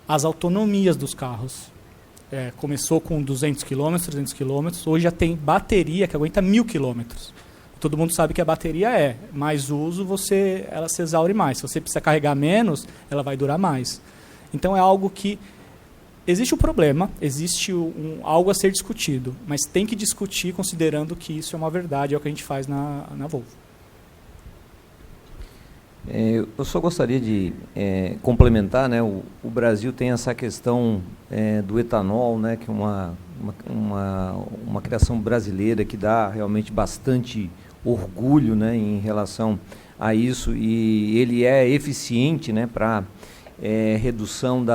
as autonomias dos carros. Começou com 200 km, 300 km, hoje já tem bateria que aguenta 1000 km. Todo mundo sabe que a bateria mais uso, ela se exaure mais. Se você precisa carregar menos, ela vai durar mais. Então é algo que existe um problema, existe algo a ser discutido, mas tem que discutir considerando que isso é uma verdade, é o que a gente faz na Volvo. Eu só gostaria de complementar, né? O Brasil tem essa questão do etanol, né? Que é uma criação brasileira que dá realmente bastante orgulho, né? Em relação a isso, e ele é eficiente, né? Para redução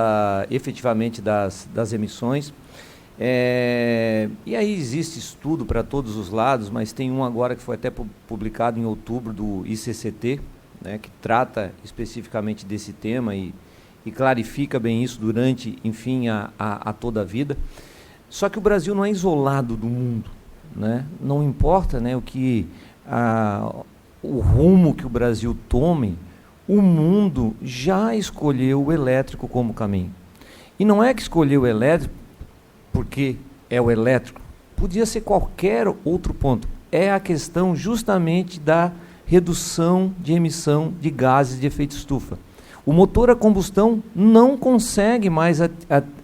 efetivamente das emissões. E aí existe estudo para todos os lados, mas tem um agora que foi até publicado em outubro do ICCT, né, que trata especificamente desse tema e clarifica bem isso durante, enfim, a toda a vida. Só que o Brasil não é isolado do mundo, né? Não importa, né, o rumo que o Brasil tome, o mundo já escolheu o elétrico como caminho. E não é que escolheu o elétrico porque é o elétrico. Podia ser qualquer outro ponto. É a questão justamente da redução de emissão de gases de efeito estufa. O motor a combustão não consegue mais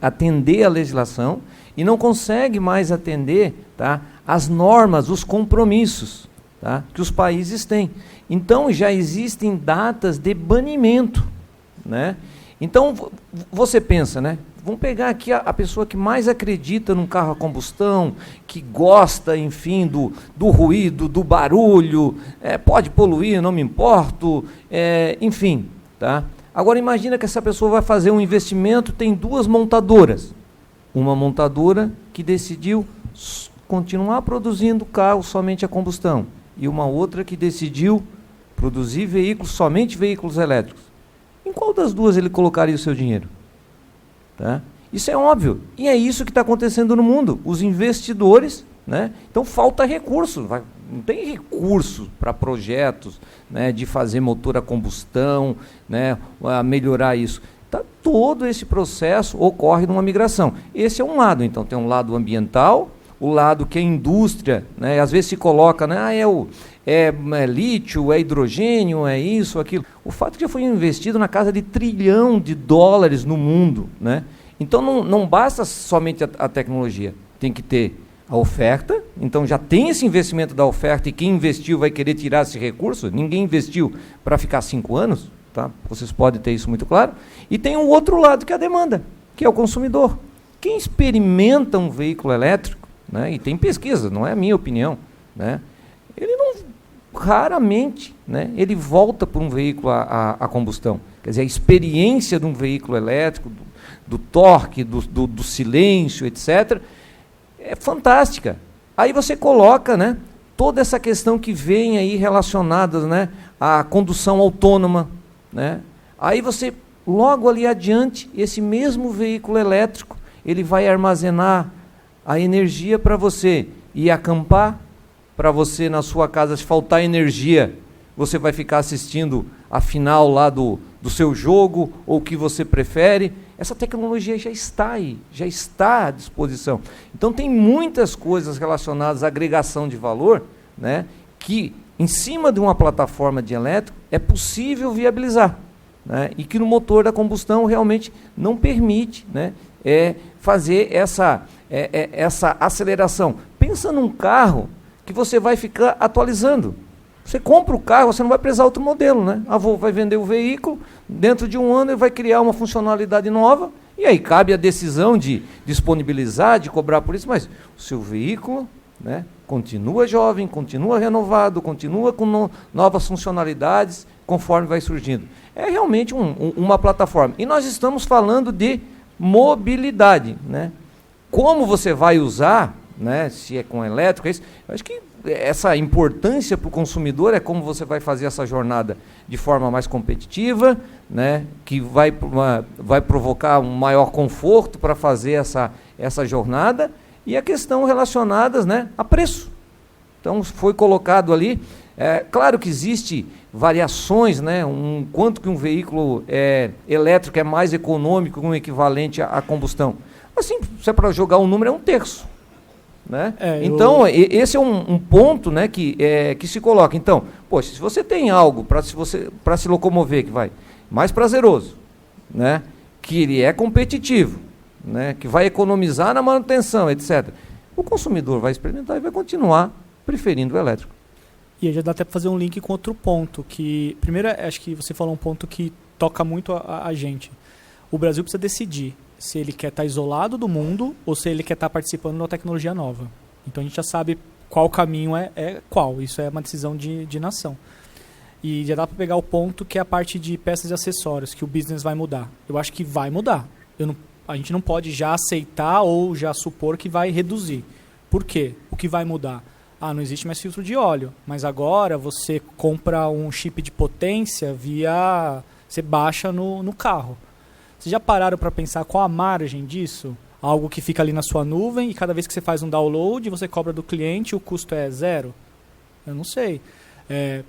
atender a legislação e não consegue mais atender, tá, as normas, os compromissos, tá, que os países têm. Então, já existem datas de banimento, né? Então, você pensa, né? Vamos pegar aqui a pessoa que mais acredita num carro a combustão, que gosta, enfim, do ruído, do barulho, pode poluir, não me importo, enfim, tá? Agora, imagina que essa pessoa vai fazer um investimento, tem 2 montadoras. Uma montadora que decidiu continuar produzindo carros somente a combustão e uma outra que decidiu produzir somente veículos elétricos. Em qual das duas ele colocaria o seu dinheiro? Tá? Isso é óbvio. E é isso que está acontecendo no mundo. Os investidores, né? Então falta recurso. Não tem recurso para projetos, né, de fazer motor a combustão, né, a melhorar isso. Todo esse processo ocorre numa migração. Esse é um lado. Então tem um lado ambiental, o lado que a indústria, né, às vezes se coloca, né, é lítio, é hidrogênio, é isso, aquilo. O fato é que já foi investido na casa de $1 trilhão no mundo, né? Então não basta somente a tecnologia, tem que ter a oferta. Então já tem esse investimento da oferta e quem investiu vai querer tirar esse recurso. Ninguém investiu para ficar 5 anos, tá? Vocês podem ter isso muito claro. E tem um outro lado que é a demanda, que é o consumidor. Quem experimenta um veículo elétrico, né, e tem pesquisa, não é a minha opinião, né, ele não, raramente, né, ele volta para um veículo a combustão. Quer dizer, a experiência de um veículo elétrico, do torque, do silêncio, etc., é fantástica. Aí você coloca, né, toda essa questão que vem aí relacionada, né, à condução autônoma, né, aí você, logo ali adiante, esse mesmo veículo elétrico, ele vai armazenar a energia para você ir acampar, para você na sua casa, se faltar energia, você vai ficar assistindo a final lá do seu jogo, ou o que você prefere. Essa tecnologia já está aí, já está à disposição. Então tem muitas coisas relacionadas à agregação de valor, né, que em cima de uma plataforma de elétrico é possível viabilizar, né, e que no motor da combustão realmente não permite, né, fazer essa aceleração. Pensa num carro que você vai ficar atualizando. Você compra o carro, você não vai precisar outro modelo, né? A Volvo vai vender o veículo, dentro de 1 ano ele vai criar uma funcionalidade nova, e aí cabe a decisão de disponibilizar, de cobrar por isso, mas o seu veículo, né, continua jovem, continua renovado, continua com novas funcionalidades, conforme vai surgindo. É realmente uma plataforma. E nós estamos falando de mobilidade, né? Como você vai usar, né, se é com elétrico, eu acho que essa importância para o consumidor é como você vai fazer essa jornada de forma mais competitiva, né, que vai provocar um maior conforto para fazer essa jornada, e a questão relacionadas, né, a preço. Então foi colocado ali, claro que existe variações, né, quanto que um veículo elétrico é mais econômico que um equivalente à combustão. Assim, se é para jogar um número, é 1/3. Né? Então, esse é um ponto, né, que se coloca. Então, poxa, se você tem algo para se locomover que vai mais prazeroso, né, que ele é competitivo, né, que vai economizar na manutenção, etc., o consumidor vai experimentar e vai continuar preferindo o elétrico. E aí já dá até para fazer um link com outro ponto, que primeiro acho que você falou um ponto que toca muito a gente. O Brasil precisa decidir se ele quer estar isolado do mundo ou se ele quer estar participando de uma tecnologia nova. Então a gente já sabe qual caminho é qual. Isso é uma decisão de nação. E já dá para pegar o ponto que é a parte de peças e acessórios, que o business vai mudar. Eu acho que vai mudar. A gente não pode já aceitar ou já supor que vai reduzir. Por quê? O que vai mudar? Não existe mais filtro de óleo, mas agora você compra um chip de potência você baixa no carro. Vocês já pararam para pensar qual a margem disso? Algo que fica ali na sua nuvem e cada vez que você faz um download, você cobra do cliente e o custo é 0? Eu não sei.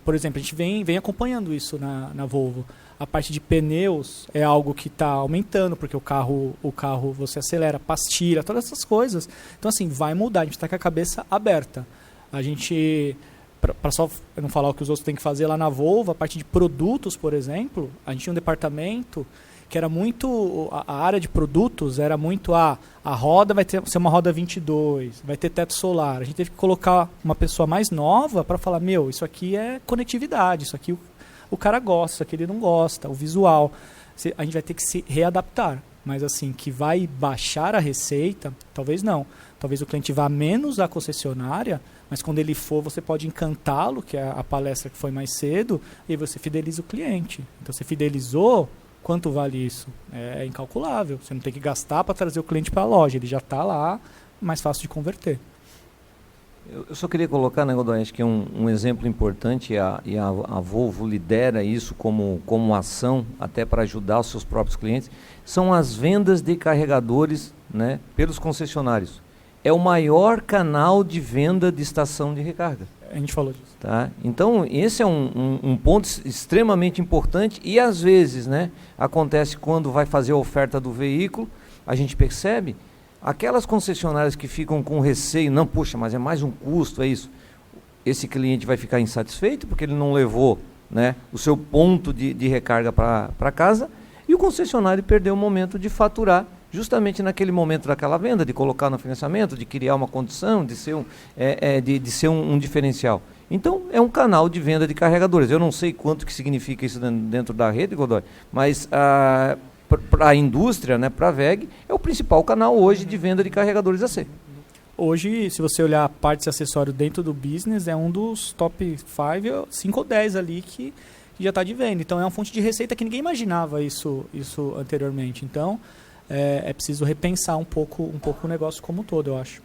Por exemplo, a gente vem acompanhando isso na Volvo. A parte de pneus é algo que está aumentando, porque o carro você acelera, pastilha, todas essas coisas. Então, assim, vai mudar, a gente está com a cabeça aberta. A gente, para só não falar o que os outros têm que fazer lá na Volvo, a parte de produtos, por exemplo, a gente tinha um departamento que era muito, a área de produtos era muito, a roda vai ser uma roda 22, vai ter teto solar. A gente teve que colocar uma pessoa mais nova para falar, isso aqui é conectividade, isso aqui o cara gosta, isso aqui ele não gosta, o visual. A gente vai ter que se readaptar, mas assim, que vai baixar a receita, talvez não. Talvez o cliente vá menos à concessionária, mas quando ele for, você pode encantá-lo, que é a palestra que foi mais cedo, e você fideliza o cliente. Então, você fidelizou, quanto vale isso? É incalculável. Você não tem que gastar para trazer o cliente para a loja, ele já está lá, mais fácil de converter. Eu só queria colocar, né, Godoy, acho que é um exemplo importante, e a Volvo lidera isso como ação, até para ajudar os seus próprios clientes, são as vendas de carregadores, né, pelos concessionários. É o maior canal de venda de estação de recarga. A gente falou disso. Tá? Então, esse é um ponto extremamente importante e, às vezes, né, acontece quando vai fazer a oferta do veículo, a gente percebe aquelas concessionárias que ficam com receio, não, puxa, mas é mais um custo, é isso. Esse cliente vai ficar insatisfeito porque ele não levou, né, o seu ponto de recarga para casa, e o concessionário perdeu o momento de faturar justamente naquele momento daquela venda, de colocar no financiamento, de criar uma condição, de ser um diferencial. Então, é um canal de venda de carregadores. Eu não sei quanto que significa isso dentro da rede, Godoy, mas para a indústria, né, para a WEG, é o principal canal hoje de venda de carregadores AC. Hoje, se você olhar a parte de acessório dentro do business, é um dos top 5 ou 10 ali que já está de venda. Então, é uma fonte de receita que ninguém imaginava isso anteriormente. Então, é preciso repensar um pouco o negócio como um todo, eu acho.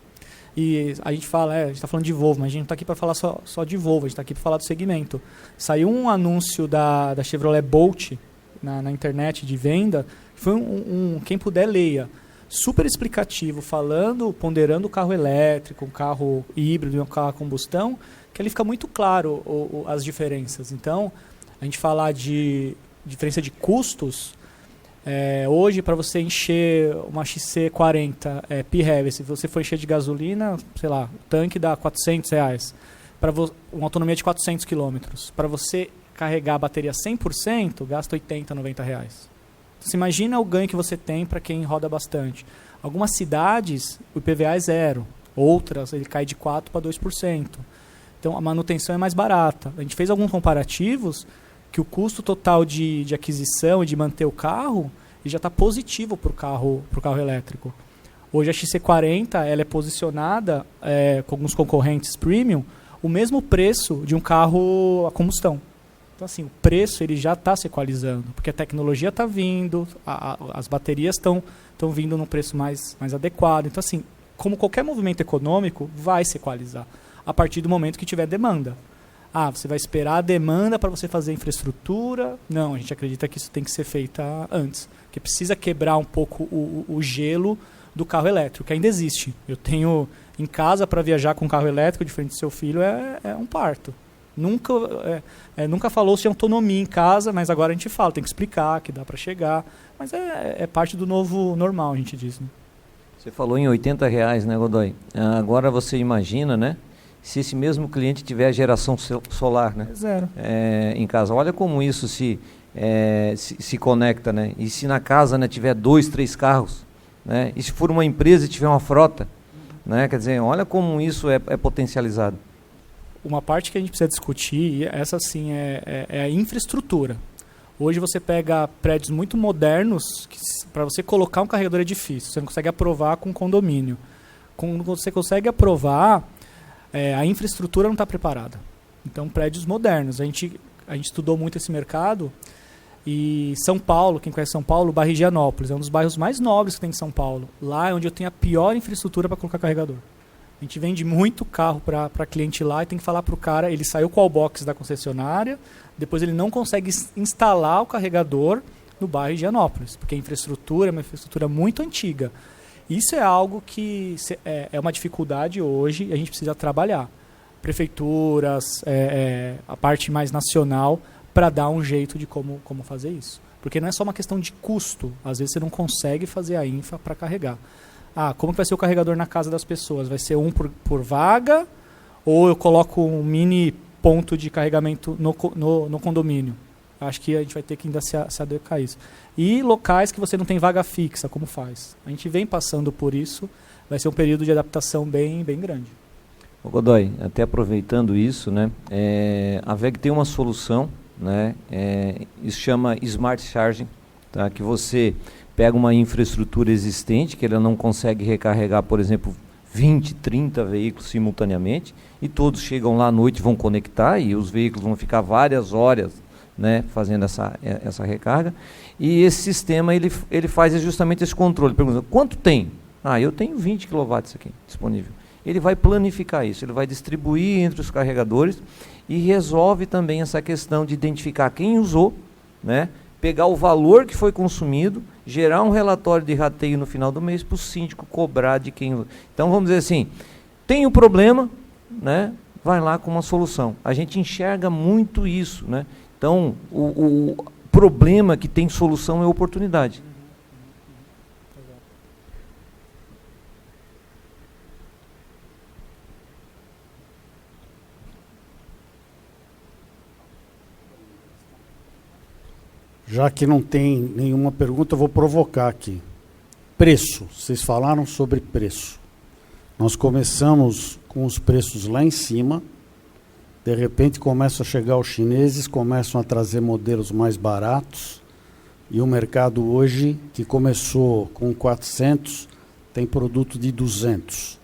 E a gente fala, a gente está falando de Volvo, mas a gente não está aqui para falar só de Volvo, a gente está aqui para falar do segmento. Saiu um anúncio da Chevrolet Bolt na internet de venda, foi quem puder leia, super explicativo, ponderando o carro elétrico, um carro híbrido e um carro a combustão, que ali fica muito claro as diferenças. Então, a gente falar de diferença de custos, hoje, para você encher uma XC40 P-Heavy, se você for encher de gasolina, sei lá, o tanque dá R$400, uma autonomia de 400 km. Para você carregar a bateria 100%, gasta R$80, R$90. Você imagina o ganho que você tem para quem roda bastante. Algumas cidades, o IPVA é 0. Outras, ele cai de 4% para 2%. Então, a manutenção é mais barata. A gente fez alguns comparativos que o custo total de aquisição e de manter o carro já está positivo para o carro elétrico. Hoje a XC40 ela é posicionada com alguns concorrentes premium o mesmo preço de um carro a combustão. Então assim, o preço ele já está se equalizando, porque a tecnologia está vindo, as baterias estão vindo num preço mais adequado. Então assim, como qualquer movimento econômico, vai se equalizar a partir do momento que tiver demanda. Você vai esperar a demanda para você fazer infraestrutura? Não, a gente acredita que isso tem que ser feito antes. Porque precisa quebrar um pouco o gelo do carro elétrico, que ainda existe. Eu tenho em casa para viajar com um carro elétrico, diferente do seu filho, é um parto. Nunca falou-se de autonomia em casa, mas agora a gente fala, tem que explicar que dá para chegar. Mas é parte do novo normal, a gente diz. Né? Você falou em R$80, né, Godoy? Agora você imagina, né? Se esse mesmo cliente tiver a geração solar, né? 0. Em casa. Olha como isso se conecta, né? E se na casa, né, tiver 2, 3 carros, né? E se for uma empresa e tiver uma frota, né? Quer dizer, olha como isso é potencializado. Uma parte que a gente precisa discutir, essa sim é a infraestrutura. Hoje você pega prédios muito modernos, que para você colocar um carregador é difícil, você não consegue aprovar com condomínio. Quando você consegue aprovar, a infraestrutura não está preparada. Então, prédios modernos. A gente estudou muito esse mercado e São Paulo, quem conhece São Paulo, bairro Higienópolis, é um dos bairros mais nobres que tem em São Paulo. Lá é onde eu tenho a pior infraestrutura para colocar carregador. A gente vende muito carro para cliente lá e tem que falar para o cara, ele saiu com o box da concessionária, depois ele não consegue instalar o carregador no bairro Higienópolis, porque a infraestrutura é uma infraestrutura muito antiga. Isso é algo que é uma dificuldade hoje e a gente precisa trabalhar. prefeituras, a parte mais nacional, para dar um jeito de como fazer isso. Porque não é só uma questão de custo. Às vezes você não consegue fazer a infra para carregar. Como que vai ser o carregador na casa das pessoas? Vai ser um por vaga? Ou eu coloco um mini ponto de carregamento no condomínio? Acho que a gente vai ter que ainda se adequar a isso. E locais que você não tem vaga fixa, como faz? A gente vem passando por isso. Vai ser um período de adaptação bem grande. Ô Godoy, até aproveitando isso, né, a WEG tem uma solução, né, isso chama Smart Charging, tá, que você pega uma infraestrutura existente, que ela não consegue recarregar, por exemplo, 20, 30 veículos simultaneamente, e todos chegam lá à noite e vão conectar, e os veículos vão ficar várias horas, né, fazendo essa recarga, e esse sistema ele faz justamente esse controle. Pergunta, quanto tem? Eu tenho 20 kW aqui disponível. Ele vai planificar isso, ele vai distribuir entre os carregadores e resolve também essa questão de identificar quem usou, né, pegar o valor que foi consumido, gerar um relatório de rateio no final do mês para o síndico cobrar de quem usou. Então, vamos dizer assim, tem um problema, né, vai lá com uma solução. A gente enxerga muito isso, né? Então, o problema que tem solução é oportunidade. Já que não tem nenhuma pergunta, eu vou provocar aqui. Preço. Vocês falaram sobre preço. Nós começamos com os preços lá em cima. De repente começam a chegar os chineses, começam a trazer modelos mais baratos. E o mercado hoje, que começou com 400, tem produto de 200.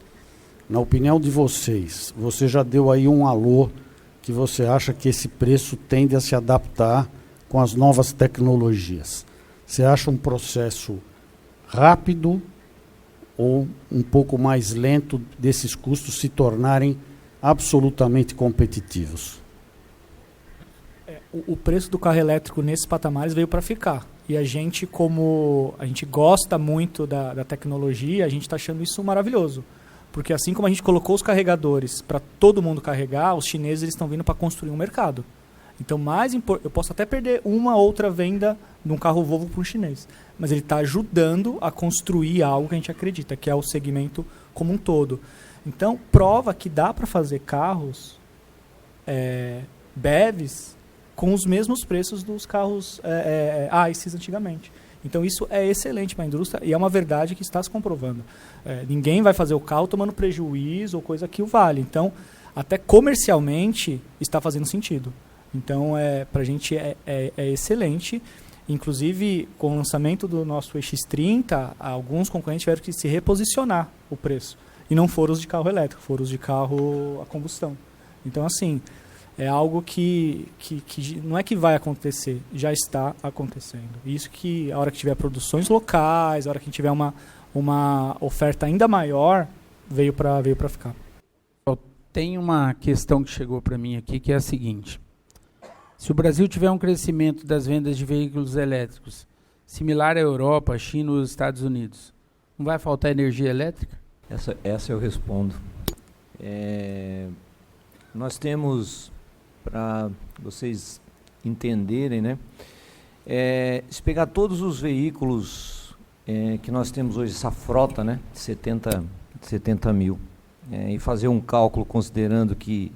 Na opinião de vocês, você já deu aí um alô que você acha que esse preço tende a se adaptar com as novas tecnologias. Você acha um processo rápido ou um pouco mais lento desses custos se tornarem absolutamente competitivos? O preço do carro elétrico nesses patamares veio para ficar. E a gente, como a gente gosta muito da tecnologia, a gente está achando isso maravilhoso. Porque assim como a gente colocou os carregadores para todo mundo carregar, os chineses estão vindo para construir um mercado. Então, eu posso até perder uma outra venda de um carro Volvo para um chinês, mas ele está ajudando a construir algo que a gente acredita, que é o segmento como um todo. Então, prova que dá para fazer carros BEVs com os mesmos preços dos carros ICEs antigamente. Então, isso é excelente para a indústria e é uma verdade que está se comprovando. Ninguém vai fazer o carro tomando prejuízo ou coisa que o vale. Então, até comercialmente, está fazendo sentido. Então, para a gente é excelente. Inclusive, com o lançamento do nosso EX30, alguns concorrentes tiveram que se reposicionar o preço. E não foram os de carro elétrico, foram os de carro a combustão. Então, assim, é algo que não é que vai acontecer, já está acontecendo. Isso que, a hora que tiver produções locais, a hora que tiver uma oferta ainda maior, veio para ficar. Tem uma questão que chegou para mim aqui, que é a seguinte. Se o Brasil tiver um crescimento das vendas de veículos elétricos similar à Europa, China ou Estados Unidos, não vai faltar energia elétrica? Essa eu respondo. Nós temos, para vocês entenderem, né? Se pegar todos os veículos que nós temos hoje, essa frota, né, de 70 mil, e fazer um cálculo considerando que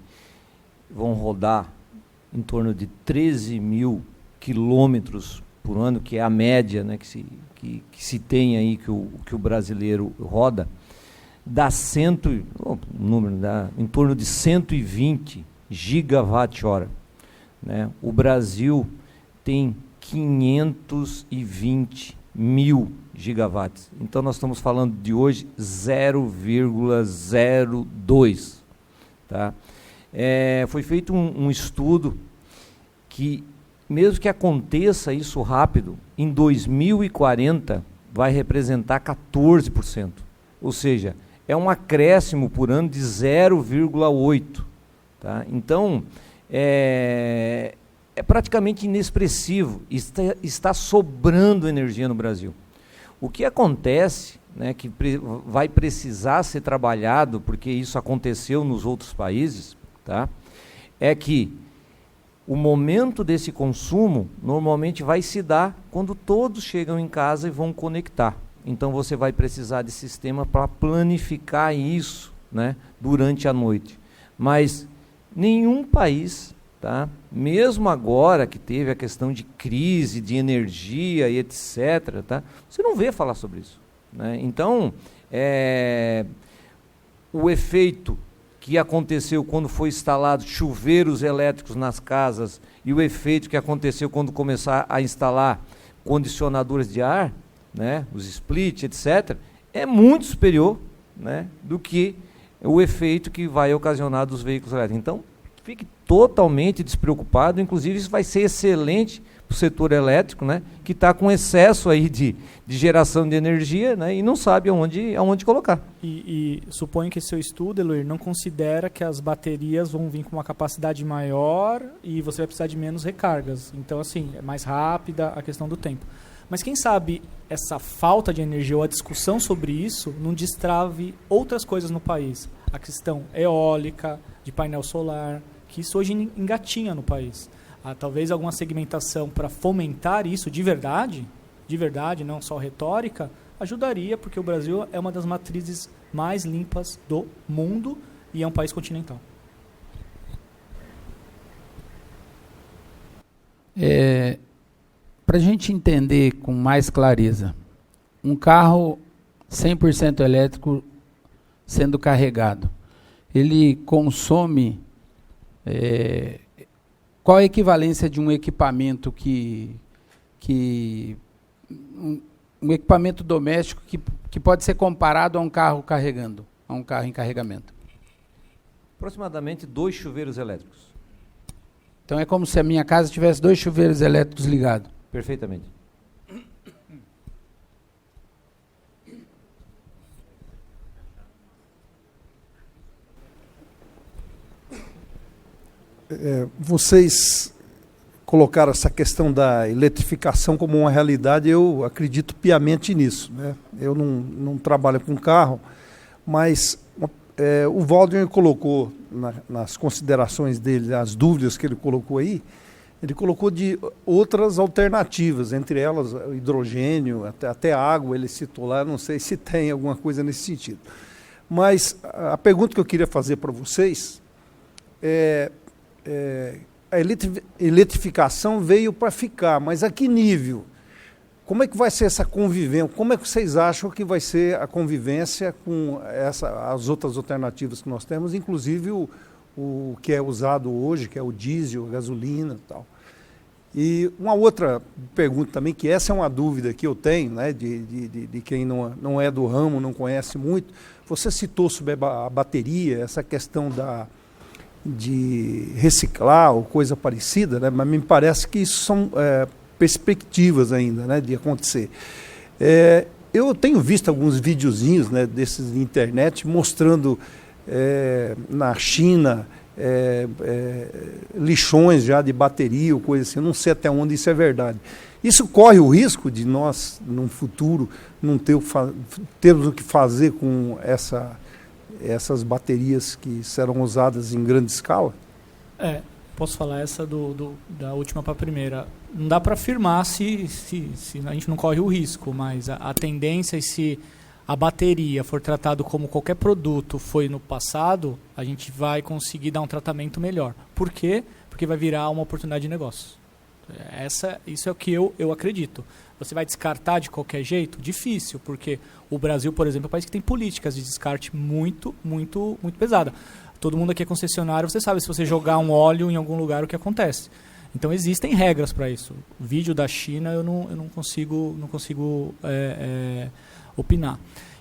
vão rodar em torno de 13 mil quilômetros por ano, que é a média, né, que se tem aí, que o brasileiro roda, dá em torno de 120 gigawatt-hora. Né? O Brasil tem 520 mil gigawatts. Então, nós estamos falando de hoje 0,02. Tá? Foi feito um estudo que, mesmo que aconteça isso rápido, em 2040 vai representar 14%. Ou seja, é um acréscimo por ano de 0,8. Tá? Então, é praticamente inexpressivo. Está sobrando energia no Brasil. O que acontece, né, que vai precisar ser trabalhado, porque isso aconteceu nos outros países, tá? É que o momento desse consumo normalmente vai se dar quando todos chegam em casa e vão conectar. Então você vai precisar de sistema para planificar isso, né, durante a noite. Mas nenhum país, tá, mesmo agora que teve a questão de crise, de energia e etc., tá, você não vê falar sobre isso, né? Então, o efeito que aconteceu quando foi instalado chuveiros elétricos nas casas e o efeito que aconteceu quando começar a instalar condicionadores de ar, né, os split, etc., é muito superior, né, do que o efeito que vai ocasionar dos veículos elétricos. Então, fique totalmente despreocupado, inclusive isso vai ser excelente para o setor elétrico, né, que está com excesso aí de geração de energia, né, e não sabe aonde colocar. E suponho que esse seu estudo, Eloir, não considera que as baterias vão vir com uma capacidade maior e você vai precisar de menos recargas. Então, assim, é mais rápida a questão do tempo. Mas quem sabe essa falta de energia ou a discussão sobre isso não destrave outras coisas no país. A questão eólica, de painel solar, que isso hoje engatinha no país. Talvez alguma segmentação para fomentar isso de verdade, não só retórica, ajudaria, porque o Brasil é uma das matrizes mais limpas do mundo e é um país continental. Para a gente entender com mais clareza, um carro 100% elétrico sendo carregado, ele consome... qual a equivalência de um equipamento um equipamento doméstico que pode ser comparado a um carro carregando, a um carro em carregamento? Aproximadamente 2 chuveiros elétricos. Então é como se a minha casa tivesse 2 chuveiros elétricos ligados. Perfeitamente. Vocês colocaram essa questão da eletrificação como uma realidade, eu acredito piamente nisso, né? Eu não trabalho com carro, mas o Waldner colocou nas considerações dele, as dúvidas que ele colocou aí, ele colocou de outras alternativas, entre elas o hidrogênio, até água, ele citou lá, não sei se tem alguma coisa nesse sentido. Mas a pergunta que eu queria fazer para vocês a eletrificação veio para ficar, mas a que nível? Como é que vai ser essa convivência? Como é que vocês acham que vai ser a convivência com as outras alternativas que nós temos, inclusive o que é usado hoje, que é o diesel, a gasolina e tal? E uma outra pergunta também, que essa é uma dúvida que eu tenho, né, de quem não é do ramo, não conhece muito. Você citou sobre a bateria, essa questão de reciclar ou coisa parecida, né? Mas me parece que isso são perspectivas ainda, né, de acontecer. Eu tenho visto alguns videozinhos, né, desses de internet mostrando na China lixões já de bateria ou coisa assim. Eu não sei até onde isso é verdade. Isso corre o risco de nós, no futuro, não termos o que fazer com essas baterias que serão usadas em grande escala? Posso falar essa da última para a primeira. Não dá para afirmar se a gente não corre o risco, mas a tendência é, se a bateria for tratado como qualquer produto foi no passado, a gente vai conseguir dar um tratamento melhor. Por quê? Porque vai virar uma oportunidade de negócio. Isso é o que eu acredito. Você vai descartar de qualquer jeito? Difícil, porque o Brasil, por exemplo, é um país que tem políticas de descarte muito, muito, muito pesada. Todo mundo aqui é concessionário, você sabe se você jogar um óleo em algum lugar o que acontece. Então existem regras para isso. O vídeo da China eu não consigo opinar.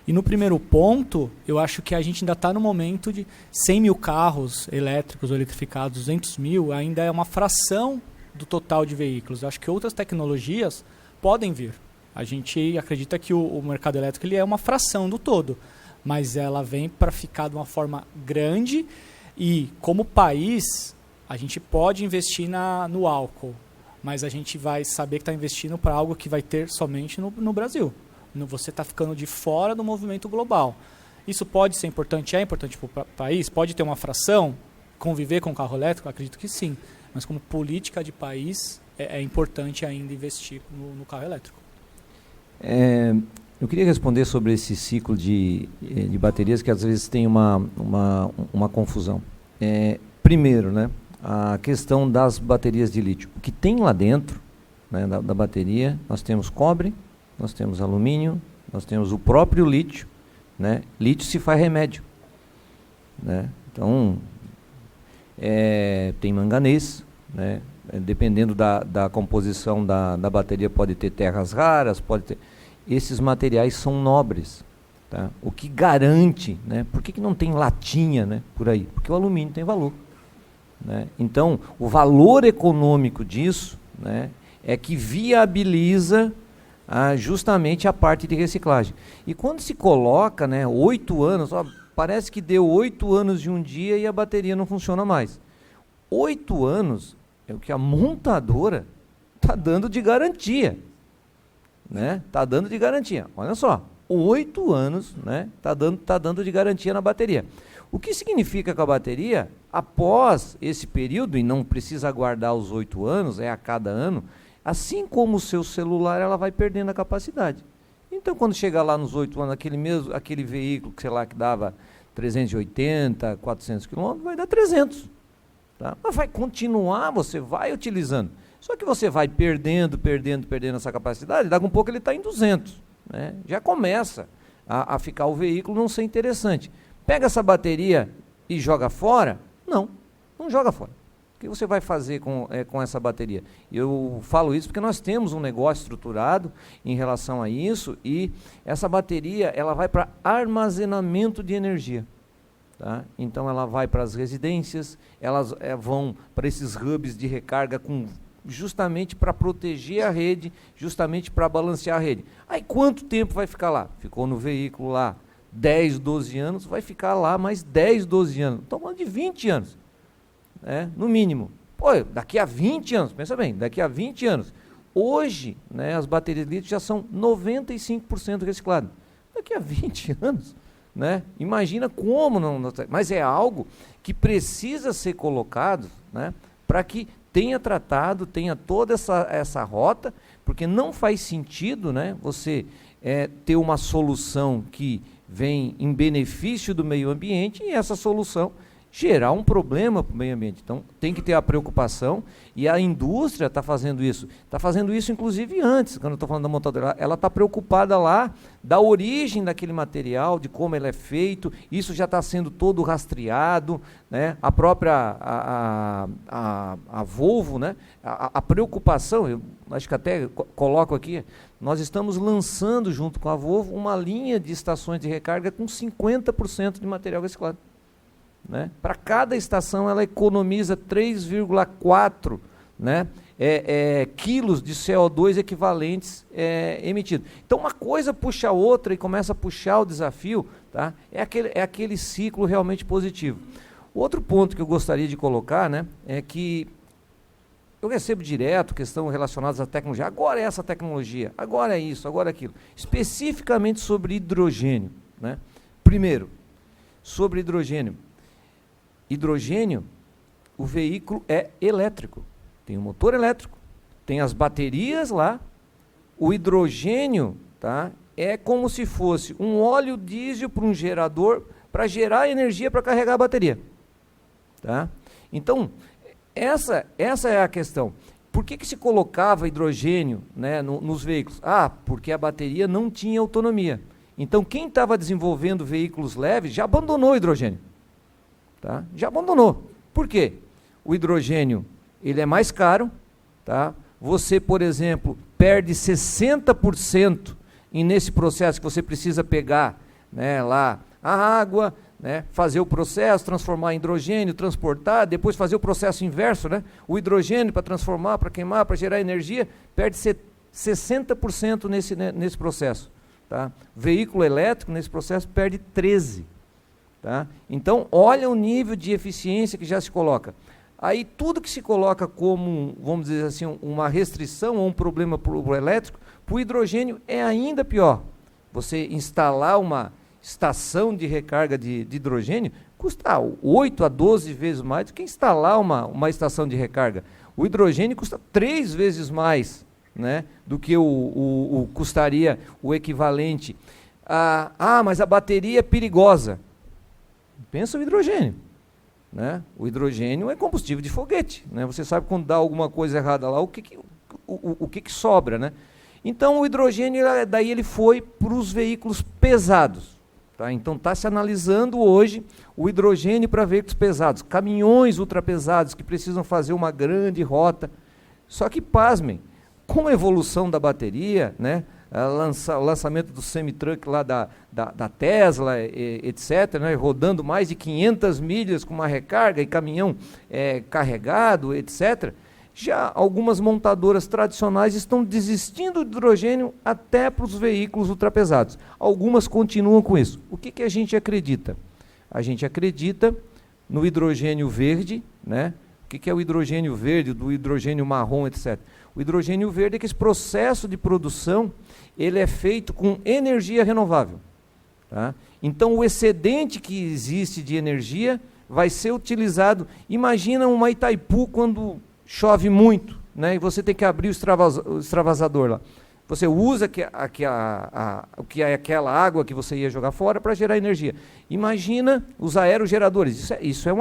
E no primeiro ponto, eu acho que a gente ainda está no momento de 100 mil carros elétricos ou eletrificados, 200 mil, ainda é uma fração do total de veículos. Eu acho que outras tecnologias podem vir. A gente acredita que o mercado elétrico ele é uma fração do todo, mas ela vem para ficar de uma forma grande e, como país, a gente pode investir no álcool, mas a gente vai saber que está investindo para algo que vai ter somente no Brasil. Você está ficando de fora do movimento global. Isso pode ser importante? É importante para o país? Pode ter uma fração? conviver com o carro elétrico? Acredito que sim. Mas como política de país, é importante ainda investir no carro elétrico. Eu queria responder sobre esse ciclo de baterias, que às vezes tem uma confusão. Primeiro, né, a questão das baterias de lítio. O que tem lá dentro, né, da bateria, nós temos cobre, nós temos alumínio, nós temos o próprio lítio, né? Lítio se faz remédio, né? Então, tem manganês, né? Dependendo da composição da bateria, pode ter terras raras, pode ter... Esses materiais são nobres, tá? O que garante, né? Por que não tem latinha, né, por aí? Porque o alumínio tem valor, né? Então, o valor econômico disso, né, é que viabiliza justamente a parte de reciclagem. E quando se coloca, né, 8 anos, parece que deu 8 anos de um dia e a bateria não funciona mais. 8 anos é o que a montadora está dando de garantia, né? Está dando de garantia. Olha só, 8 anos, né, tá dando de garantia na bateria. O que significa que a bateria, após esse período, e não precisa aguardar os 8 anos, a cada ano, assim como o seu celular, ela vai perdendo a capacidade. Então, quando chegar lá nos 8 anos, aquele veículo, sei lá, que dava 380, 400 km, vai dar 300. Tá? Mas vai continuar, você vai utilizando. Só que você vai perdendo essa capacidade, daqui a um pouco ele está em 200. Né? Já começa a ficar o veículo não ser interessante. Pega essa bateria e joga fora? Não joga fora. O que você vai fazer com essa bateria? Eu falo isso porque nós temos um negócio estruturado em relação a isso, e essa bateria ela vai para armazenamento de energia. Tá? Então ela vai para as residências, elas vão para esses hubs de recarga justamente para proteger a rede, justamente para balancear a rede. Aí quanto tempo vai ficar lá? Ficou no veículo lá 10, 12 anos, vai ficar lá mais 10, 12 anos. Estamos falando de 20 anos. No mínimo. Pô, daqui a 20 anos, pensa bem, daqui a 20 anos, hoje, né, as baterias de lítio já são 95% recicladas. Daqui a 20 anos, né, imagina como não... Mas é algo que precisa ser colocado, né, para que tenha toda essa rota, porque não faz sentido, né, você ter uma solução que vem em benefício do meio ambiente e essa solução gerar um problema para o meio ambiente. Então, tem que ter a preocupação, e a indústria está fazendo isso. Está fazendo isso, inclusive, antes, quando eu estou falando da montadora. Ela está preocupada lá da origem daquele material, de como ele é feito, isso já está sendo todo rastreado, né? A própria a Volvo, né? A preocupação, eu acho que até coloco aqui, nós estamos lançando, junto com a Volvo, uma linha de estações de recarga com 50% de material reciclado. Né? Para cada estação ela economiza 3,4, né, quilos de CO2 equivalentes emitidos. Então uma coisa puxa a outra e começa a puxar o desafio, tá? É aquele ciclo realmente positivo. Outro ponto que eu gostaria de colocar, né, é que eu recebo direto questões relacionadas à tecnologia. Agora é essa tecnologia, agora é isso, agora é aquilo. Especificamente sobre hidrogênio. Né? Primeiro, sobre hidrogênio. Hidrogênio, o veículo é elétrico, tem um motor elétrico, tem as baterias lá. O hidrogênio, tá, é como se fosse um óleo diesel para um gerador, para gerar energia para carregar a bateria. Tá? Então, essa é a questão. Por que se colocava hidrogênio, né, nos veículos? Porque a bateria não tinha autonomia. Então, quem estava desenvolvendo veículos leves já abandonou o hidrogênio. Tá? Já abandonou. Por quê? O hidrogênio ele é mais caro. Tá? Você, por exemplo, perde 60% nesse processo que você precisa pegar, né, lá a água, né, fazer o processo, transformar em hidrogênio, transportar, depois fazer o processo inverso, né, o hidrogênio para transformar, para queimar, para gerar energia, perde 60% nesse processo. Tá? Veículo elétrico, nesse processo, perde 13%. Tá? Então, olha o nível de eficiência que já se coloca. Aí, tudo que se coloca como, vamos dizer assim, uma restrição ou um problema para o elétrico, para o hidrogênio é ainda pior. Você instalar uma estação de recarga de hidrogênio custa 8 a 12 vezes mais do que instalar uma estação de recarga. O hidrogênio custa 3 vezes mais, né, do que custaria o equivalente. Mas a bateria é perigosa. Pensa o hidrogênio. Né? O hidrogênio é combustível de foguete. Né? Você sabe quando dá alguma coisa errada lá, o que sobra. Né? Então, o hidrogênio, daí ele foi para os veículos pesados. Tá? Então, está se analisando hoje o hidrogênio para veículos pesados. Caminhões ultrapesados que precisam fazer uma grande rota. Só que, pasmem, com a evolução da bateria, né? O lançamento do semi-truck lá da Tesla, etc., né, rodando mais de 500 milhas com uma recarga e caminhão carregado, etc., já algumas montadoras tradicionais estão desistindo do hidrogênio até para os veículos ultrapesados. Algumas continuam com isso. O que a gente acredita? A gente acredita no hidrogênio verde, né? O que é o hidrogênio verde, do hidrogênio marrom, etc.? O hidrogênio verde é que esse processo de produção ele é feito com energia renovável. Tá? Então, o excedente que existe de energia vai ser utilizado. Imagina uma Itaipu quando chove muito, né, e você tem que abrir o extravasador lá. Você usa aquela água que você ia jogar fora para gerar energia. Imagina os aerogeradores. Isso é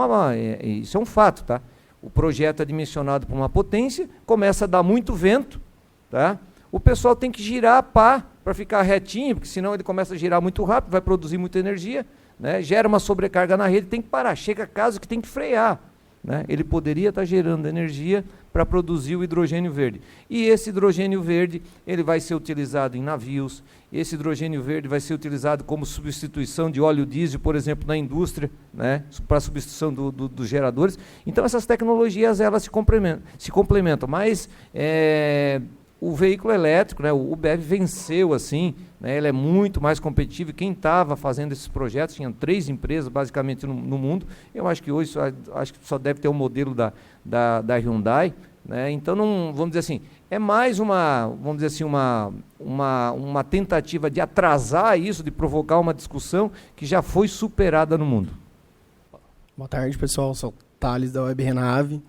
um fato. Tá? O projeto é dimensionado por uma potência, começa a dar muito vento, tá? O pessoal tem que girar a pá para ficar retinho, porque senão ele começa a girar muito rápido, vai produzir muita energia, né? Gera uma sobrecarga na rede, tem que parar, chega a caso que tem que frear. Né? Ele poderia estar gerando energia para produzir o hidrogênio verde. E esse hidrogênio verde ele vai ser utilizado em navios, esse hidrogênio verde vai ser utilizado como substituição de óleo diesel, por exemplo, na indústria, né? Para substituição dos geradores. Então, essas tecnologias elas se complementam, mas o veículo elétrico, né, o BEV venceu assim, né, ele é muito mais competitivo. Quem estava fazendo esses projetos, tinha 3 empresas basicamente no mundo. Eu acho que hoje acho que só deve ter um modelo da Hyundai, né? Então, não, vamos dizer assim, é mais vamos dizer assim, uma tentativa de atrasar isso, de provocar uma discussão que já foi superada no mundo. Boa tarde, pessoal. Sou o Thales da Web Renave.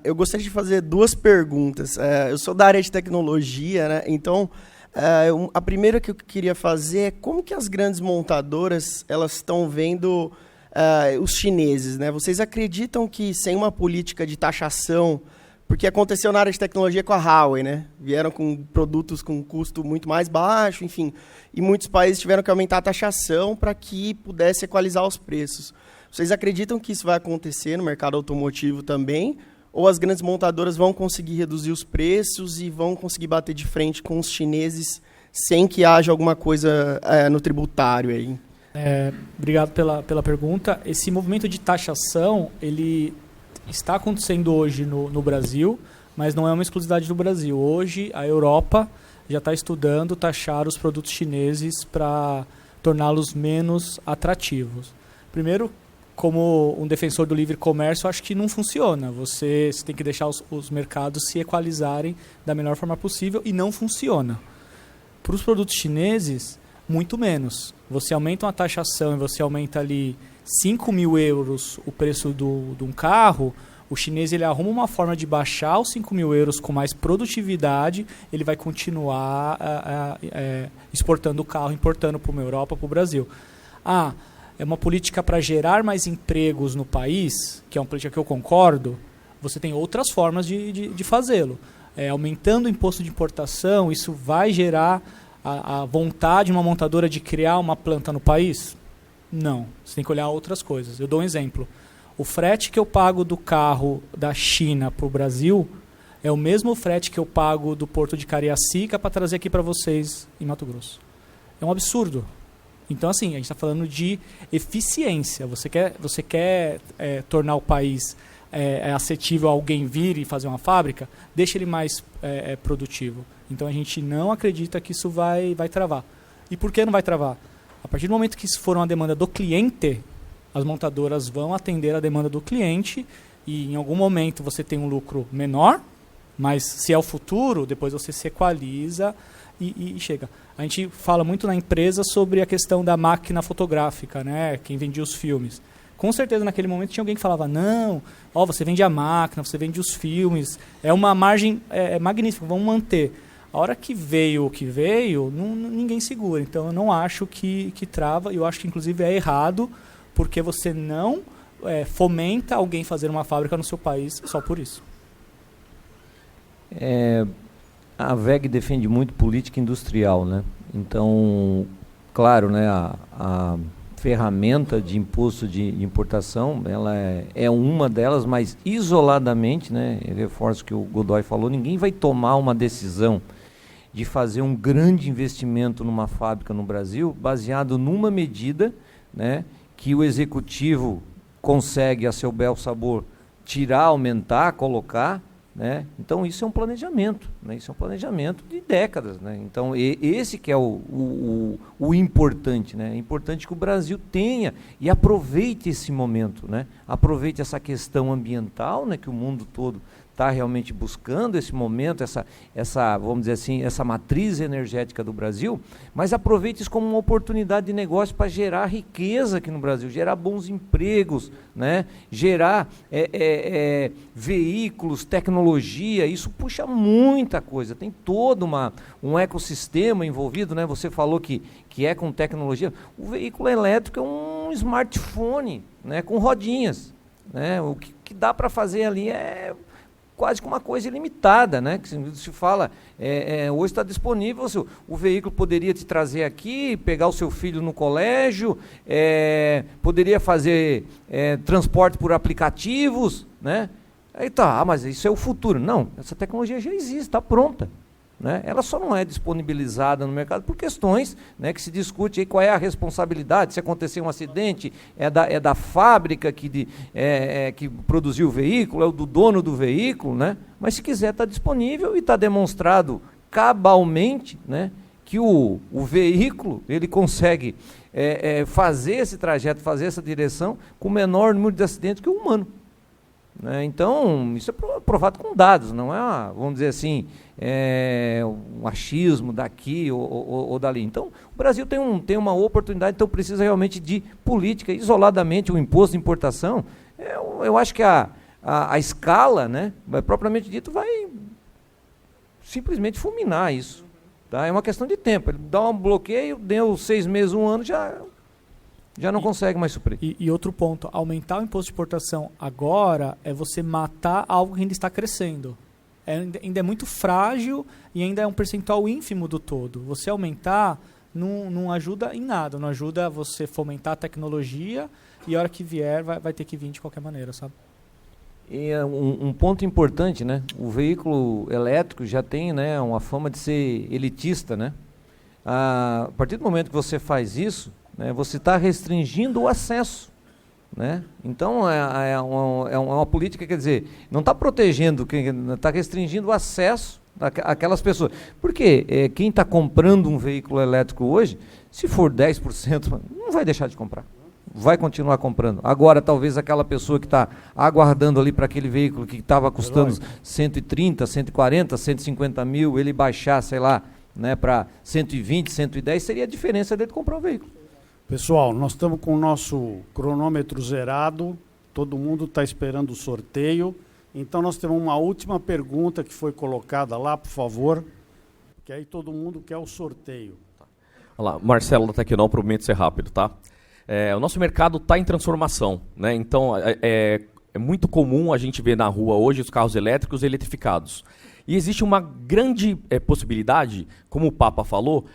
Eu gostaria de fazer 2 perguntas. Eu sou da área de tecnologia, né? Então, a primeira que eu queria fazer é como que as grandes montadoras elas estão vendo os chineses, né? Vocês acreditam que sem uma política de taxação, porque aconteceu na área de tecnologia com a Huawei, né? Vieram com produtos com custo muito mais baixo, enfim, e muitos países tiveram que aumentar a taxação para que pudesse equalizar os preços. Vocês acreditam que isso vai acontecer no mercado automotivo também? Ou as grandes montadoras vão conseguir reduzir os preços e vão conseguir bater de frente com os chineses sem que haja alguma coisa no tributário aí? Obrigado pela pergunta. Esse movimento de taxação, ele está acontecendo hoje no Brasil, mas não é uma exclusividade do Brasil. Hoje, a Europa já está estudando taxar os produtos chineses para torná-los menos atrativos. Primeiro, como um defensor do livre comércio, eu acho que não funciona. Você tem que deixar os mercados se equalizarem da melhor forma possível e não funciona. Para os produtos chineses, muito menos. Você aumenta uma taxação e você aumenta ali 5 mil euros o preço de um carro, o chinês ele arruma uma forma de baixar os 5 mil euros com mais produtividade, ele vai continuar exportando o carro, importando para a Europa, para o Brasil. É uma política para gerar mais empregos no país, que é uma política que eu concordo, você tem outras formas de fazê-lo. Aumentando o imposto de importação, isso vai gerar a vontade de uma montadora de criar uma planta no país? Não, você tem que olhar outras coisas. Eu dou um exemplo. O frete que eu pago do carro da China para o Brasil é o mesmo frete que eu pago do porto de Cariacica para trazer aqui para vocês em Mato Grosso. É um absurdo. Então, assim, a gente está falando de eficiência. Você quer tornar o país acessível a alguém vir e fazer uma fábrica? Deixa ele mais produtivo. Então, a gente não acredita que isso vai travar. E por que não vai travar? A partir do momento que isso for uma demanda do cliente, as montadoras vão atender a demanda do cliente e, em algum momento, você tem um lucro menor, mas se é o futuro, depois você se equaliza e chega. A gente fala muito na empresa sobre a questão da máquina fotográfica, né? Quem vendia os filmes. Com certeza, naquele momento, tinha alguém que falava, não, você vende a máquina, você vende os filmes, é uma margem magnífica, vamos manter. A hora que veio o que veio, ninguém segura. Então, eu não acho que trava, eu acho que, inclusive, é errado, porque você não fomenta alguém fazer uma fábrica no seu país só por isso. A WEG defende muito política industrial, né? Então, claro, né, a ferramenta de imposto de importação, ela é uma delas, mas isoladamente, né, eu reforço o que o Godoy falou, ninguém vai tomar uma decisão de fazer um grande investimento numa fábrica no Brasil baseado numa medida, né, que o executivo consegue, a seu bel sabor, tirar, aumentar, colocar, né? Então isso é um planejamento, né? Isso é um planejamento de décadas, né? Então esse que é o importante, né? É importante que o Brasil tenha e aproveite esse momento, né? Aproveite essa questão ambiental, né? Que o mundo todo está realmente buscando esse momento, essa, vamos dizer assim, essa matriz energética do Brasil, mas aproveite isso como uma oportunidade de negócio para gerar riqueza aqui no Brasil, gerar bons empregos, né? Gerar veículos, tecnologia, isso puxa muita coisa, tem todo um ecossistema envolvido, né? Você falou que é com tecnologia, o veículo elétrico é um smartphone, né? Com rodinhas, né? O que dá para fazer ali é quase que uma coisa ilimitada, né? Que se fala, hoje está disponível, o veículo poderia te trazer aqui, pegar o seu filho no colégio, poderia fazer transporte por aplicativos, né? Aí tá, mas isso é o futuro. Não, essa tecnologia já existe, está pronta, né? Ela só não é disponibilizada no mercado por questões, né, que se discute aí qual é a responsabilidade, se acontecer um acidente, é da fábrica que produziu o veículo, é do dono do veículo, né? Mas se quiser está disponível e está demonstrado cabalmente, né, que o veículo ele consegue fazer esse trajeto, fazer essa direção com o menor número de acidentes que o humano. Então, isso é provado com dados, não é, vamos dizer assim, um achismo daqui ou dali. Então, o Brasil tem uma oportunidade, então precisa realmente de política. Isoladamente, o imposto de importação, eu acho que a escala, né, propriamente dito, vai simplesmente fulminar isso. Tá? É uma questão de tempo. Ele dá um bloqueio, deu 6 meses, 1 ano, já não consegue mais suprir. E outro ponto, aumentar o imposto de exportação agora é você matar algo que ainda está crescendo. Ainda é muito frágil e ainda é um percentual ínfimo do todo. Você aumentar não ajuda em nada, não ajuda você fomentar a tecnologia e a hora que vier vai ter que vir de qualquer maneira, sabe? E um ponto importante, né? O veículo elétrico já tem, né, uma fama de ser elitista, né? A partir do momento que você faz isso, né, você está restringindo o acesso, né? Então é uma política, quer dizer, não está protegendo, está restringindo o acesso àquelas pessoas. Porque quem está comprando um veículo elétrico hoje, se for 10%, não vai deixar de comprar, vai continuar comprando. Agora, talvez aquela pessoa que está aguardando ali para aquele veículo que estava custando 130, 140, 150 mil, ele baixar, sei lá, né, para 120, 110, seria a diferença dele comprar um veículo. Pessoal, nós estamos com o nosso cronômetro zerado, todo mundo está esperando o sorteio, então nós temos uma última pergunta que foi colocada lá, por favor, que aí todo mundo quer o sorteio. Olá, Marcelo da Tecnol, prometo ser rápido, tá? O nosso mercado está em transformação, né? Então é muito comum a gente ver na rua hoje os carros elétricos eletrificados. E existe uma grande possibilidade, como o Papa falou,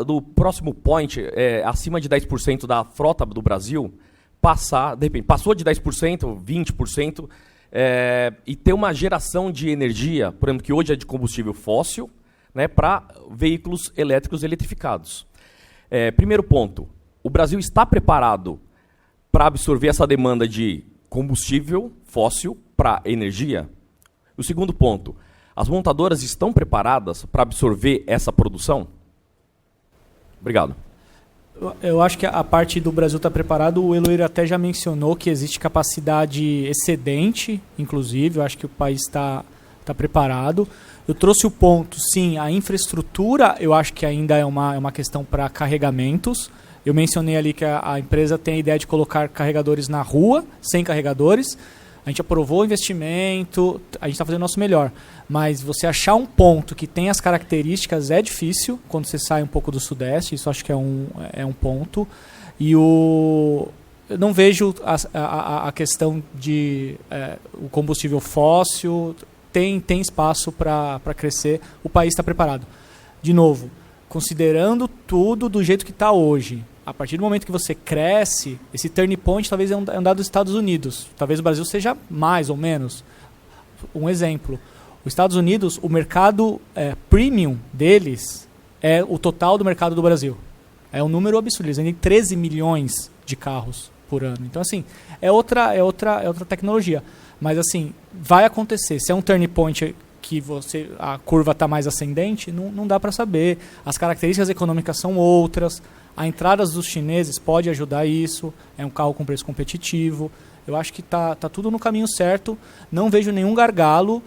do próximo point, acima de 10% da frota do Brasil, de repente, passou de 10%, 20%, e ter uma geração de energia, por exemplo, que hoje é de combustível fóssil, né, para veículos elétricos eletrificados. Primeiro ponto, o Brasil está preparado para absorver essa demanda de combustível fóssil para energia? O segundo ponto, as montadoras estão preparadas para absorver essa produção? Obrigado. Eu acho que a parte do Brasil está preparado, o Eloir até já mencionou que existe capacidade excedente, inclusive, eu acho que o país está preparado. Eu trouxe o ponto, sim, a infraestrutura, eu acho que ainda é uma questão para carregamentos. Eu mencionei ali que a empresa tem a ideia de colocar carregadores na rua, sem carregadores. A gente aprovou o investimento, a gente está fazendo o nosso melhor. Mas você achar um ponto que tem as características é difícil quando você sai um pouco do Sudeste. Isso acho que é um ponto. E eu não vejo a questão de o combustível fóssil. Tem espaço para crescer. O país está preparado. De novo, considerando tudo do jeito que está hoje, a partir do momento que você cresce, esse turning point talvez é um dado dos Estados Unidos. Talvez o Brasil seja mais ou menos. Um exemplo. Os Estados Unidos, o mercado premium deles é o total do mercado do Brasil. É um número absurdo. Eles vendem 13 milhões de carros por ano. Então, assim, é outra tecnologia. Mas, assim, vai acontecer. Se é um turning point que a curva está mais ascendente, não dá para saber. As características econômicas são outras. A entrada dos chineses pode ajudar isso. É um carro com preço competitivo. Eu acho que tá tudo no caminho certo. Não vejo nenhum gargalo,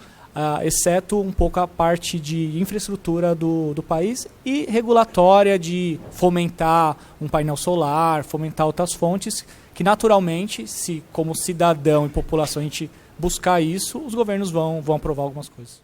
exceto um pouco a parte de infraestrutura do país e regulatória de fomentar um painel solar, fomentar outras fontes, que naturalmente, se como cidadão e população a gente buscar isso, os governos vão aprovar algumas coisas.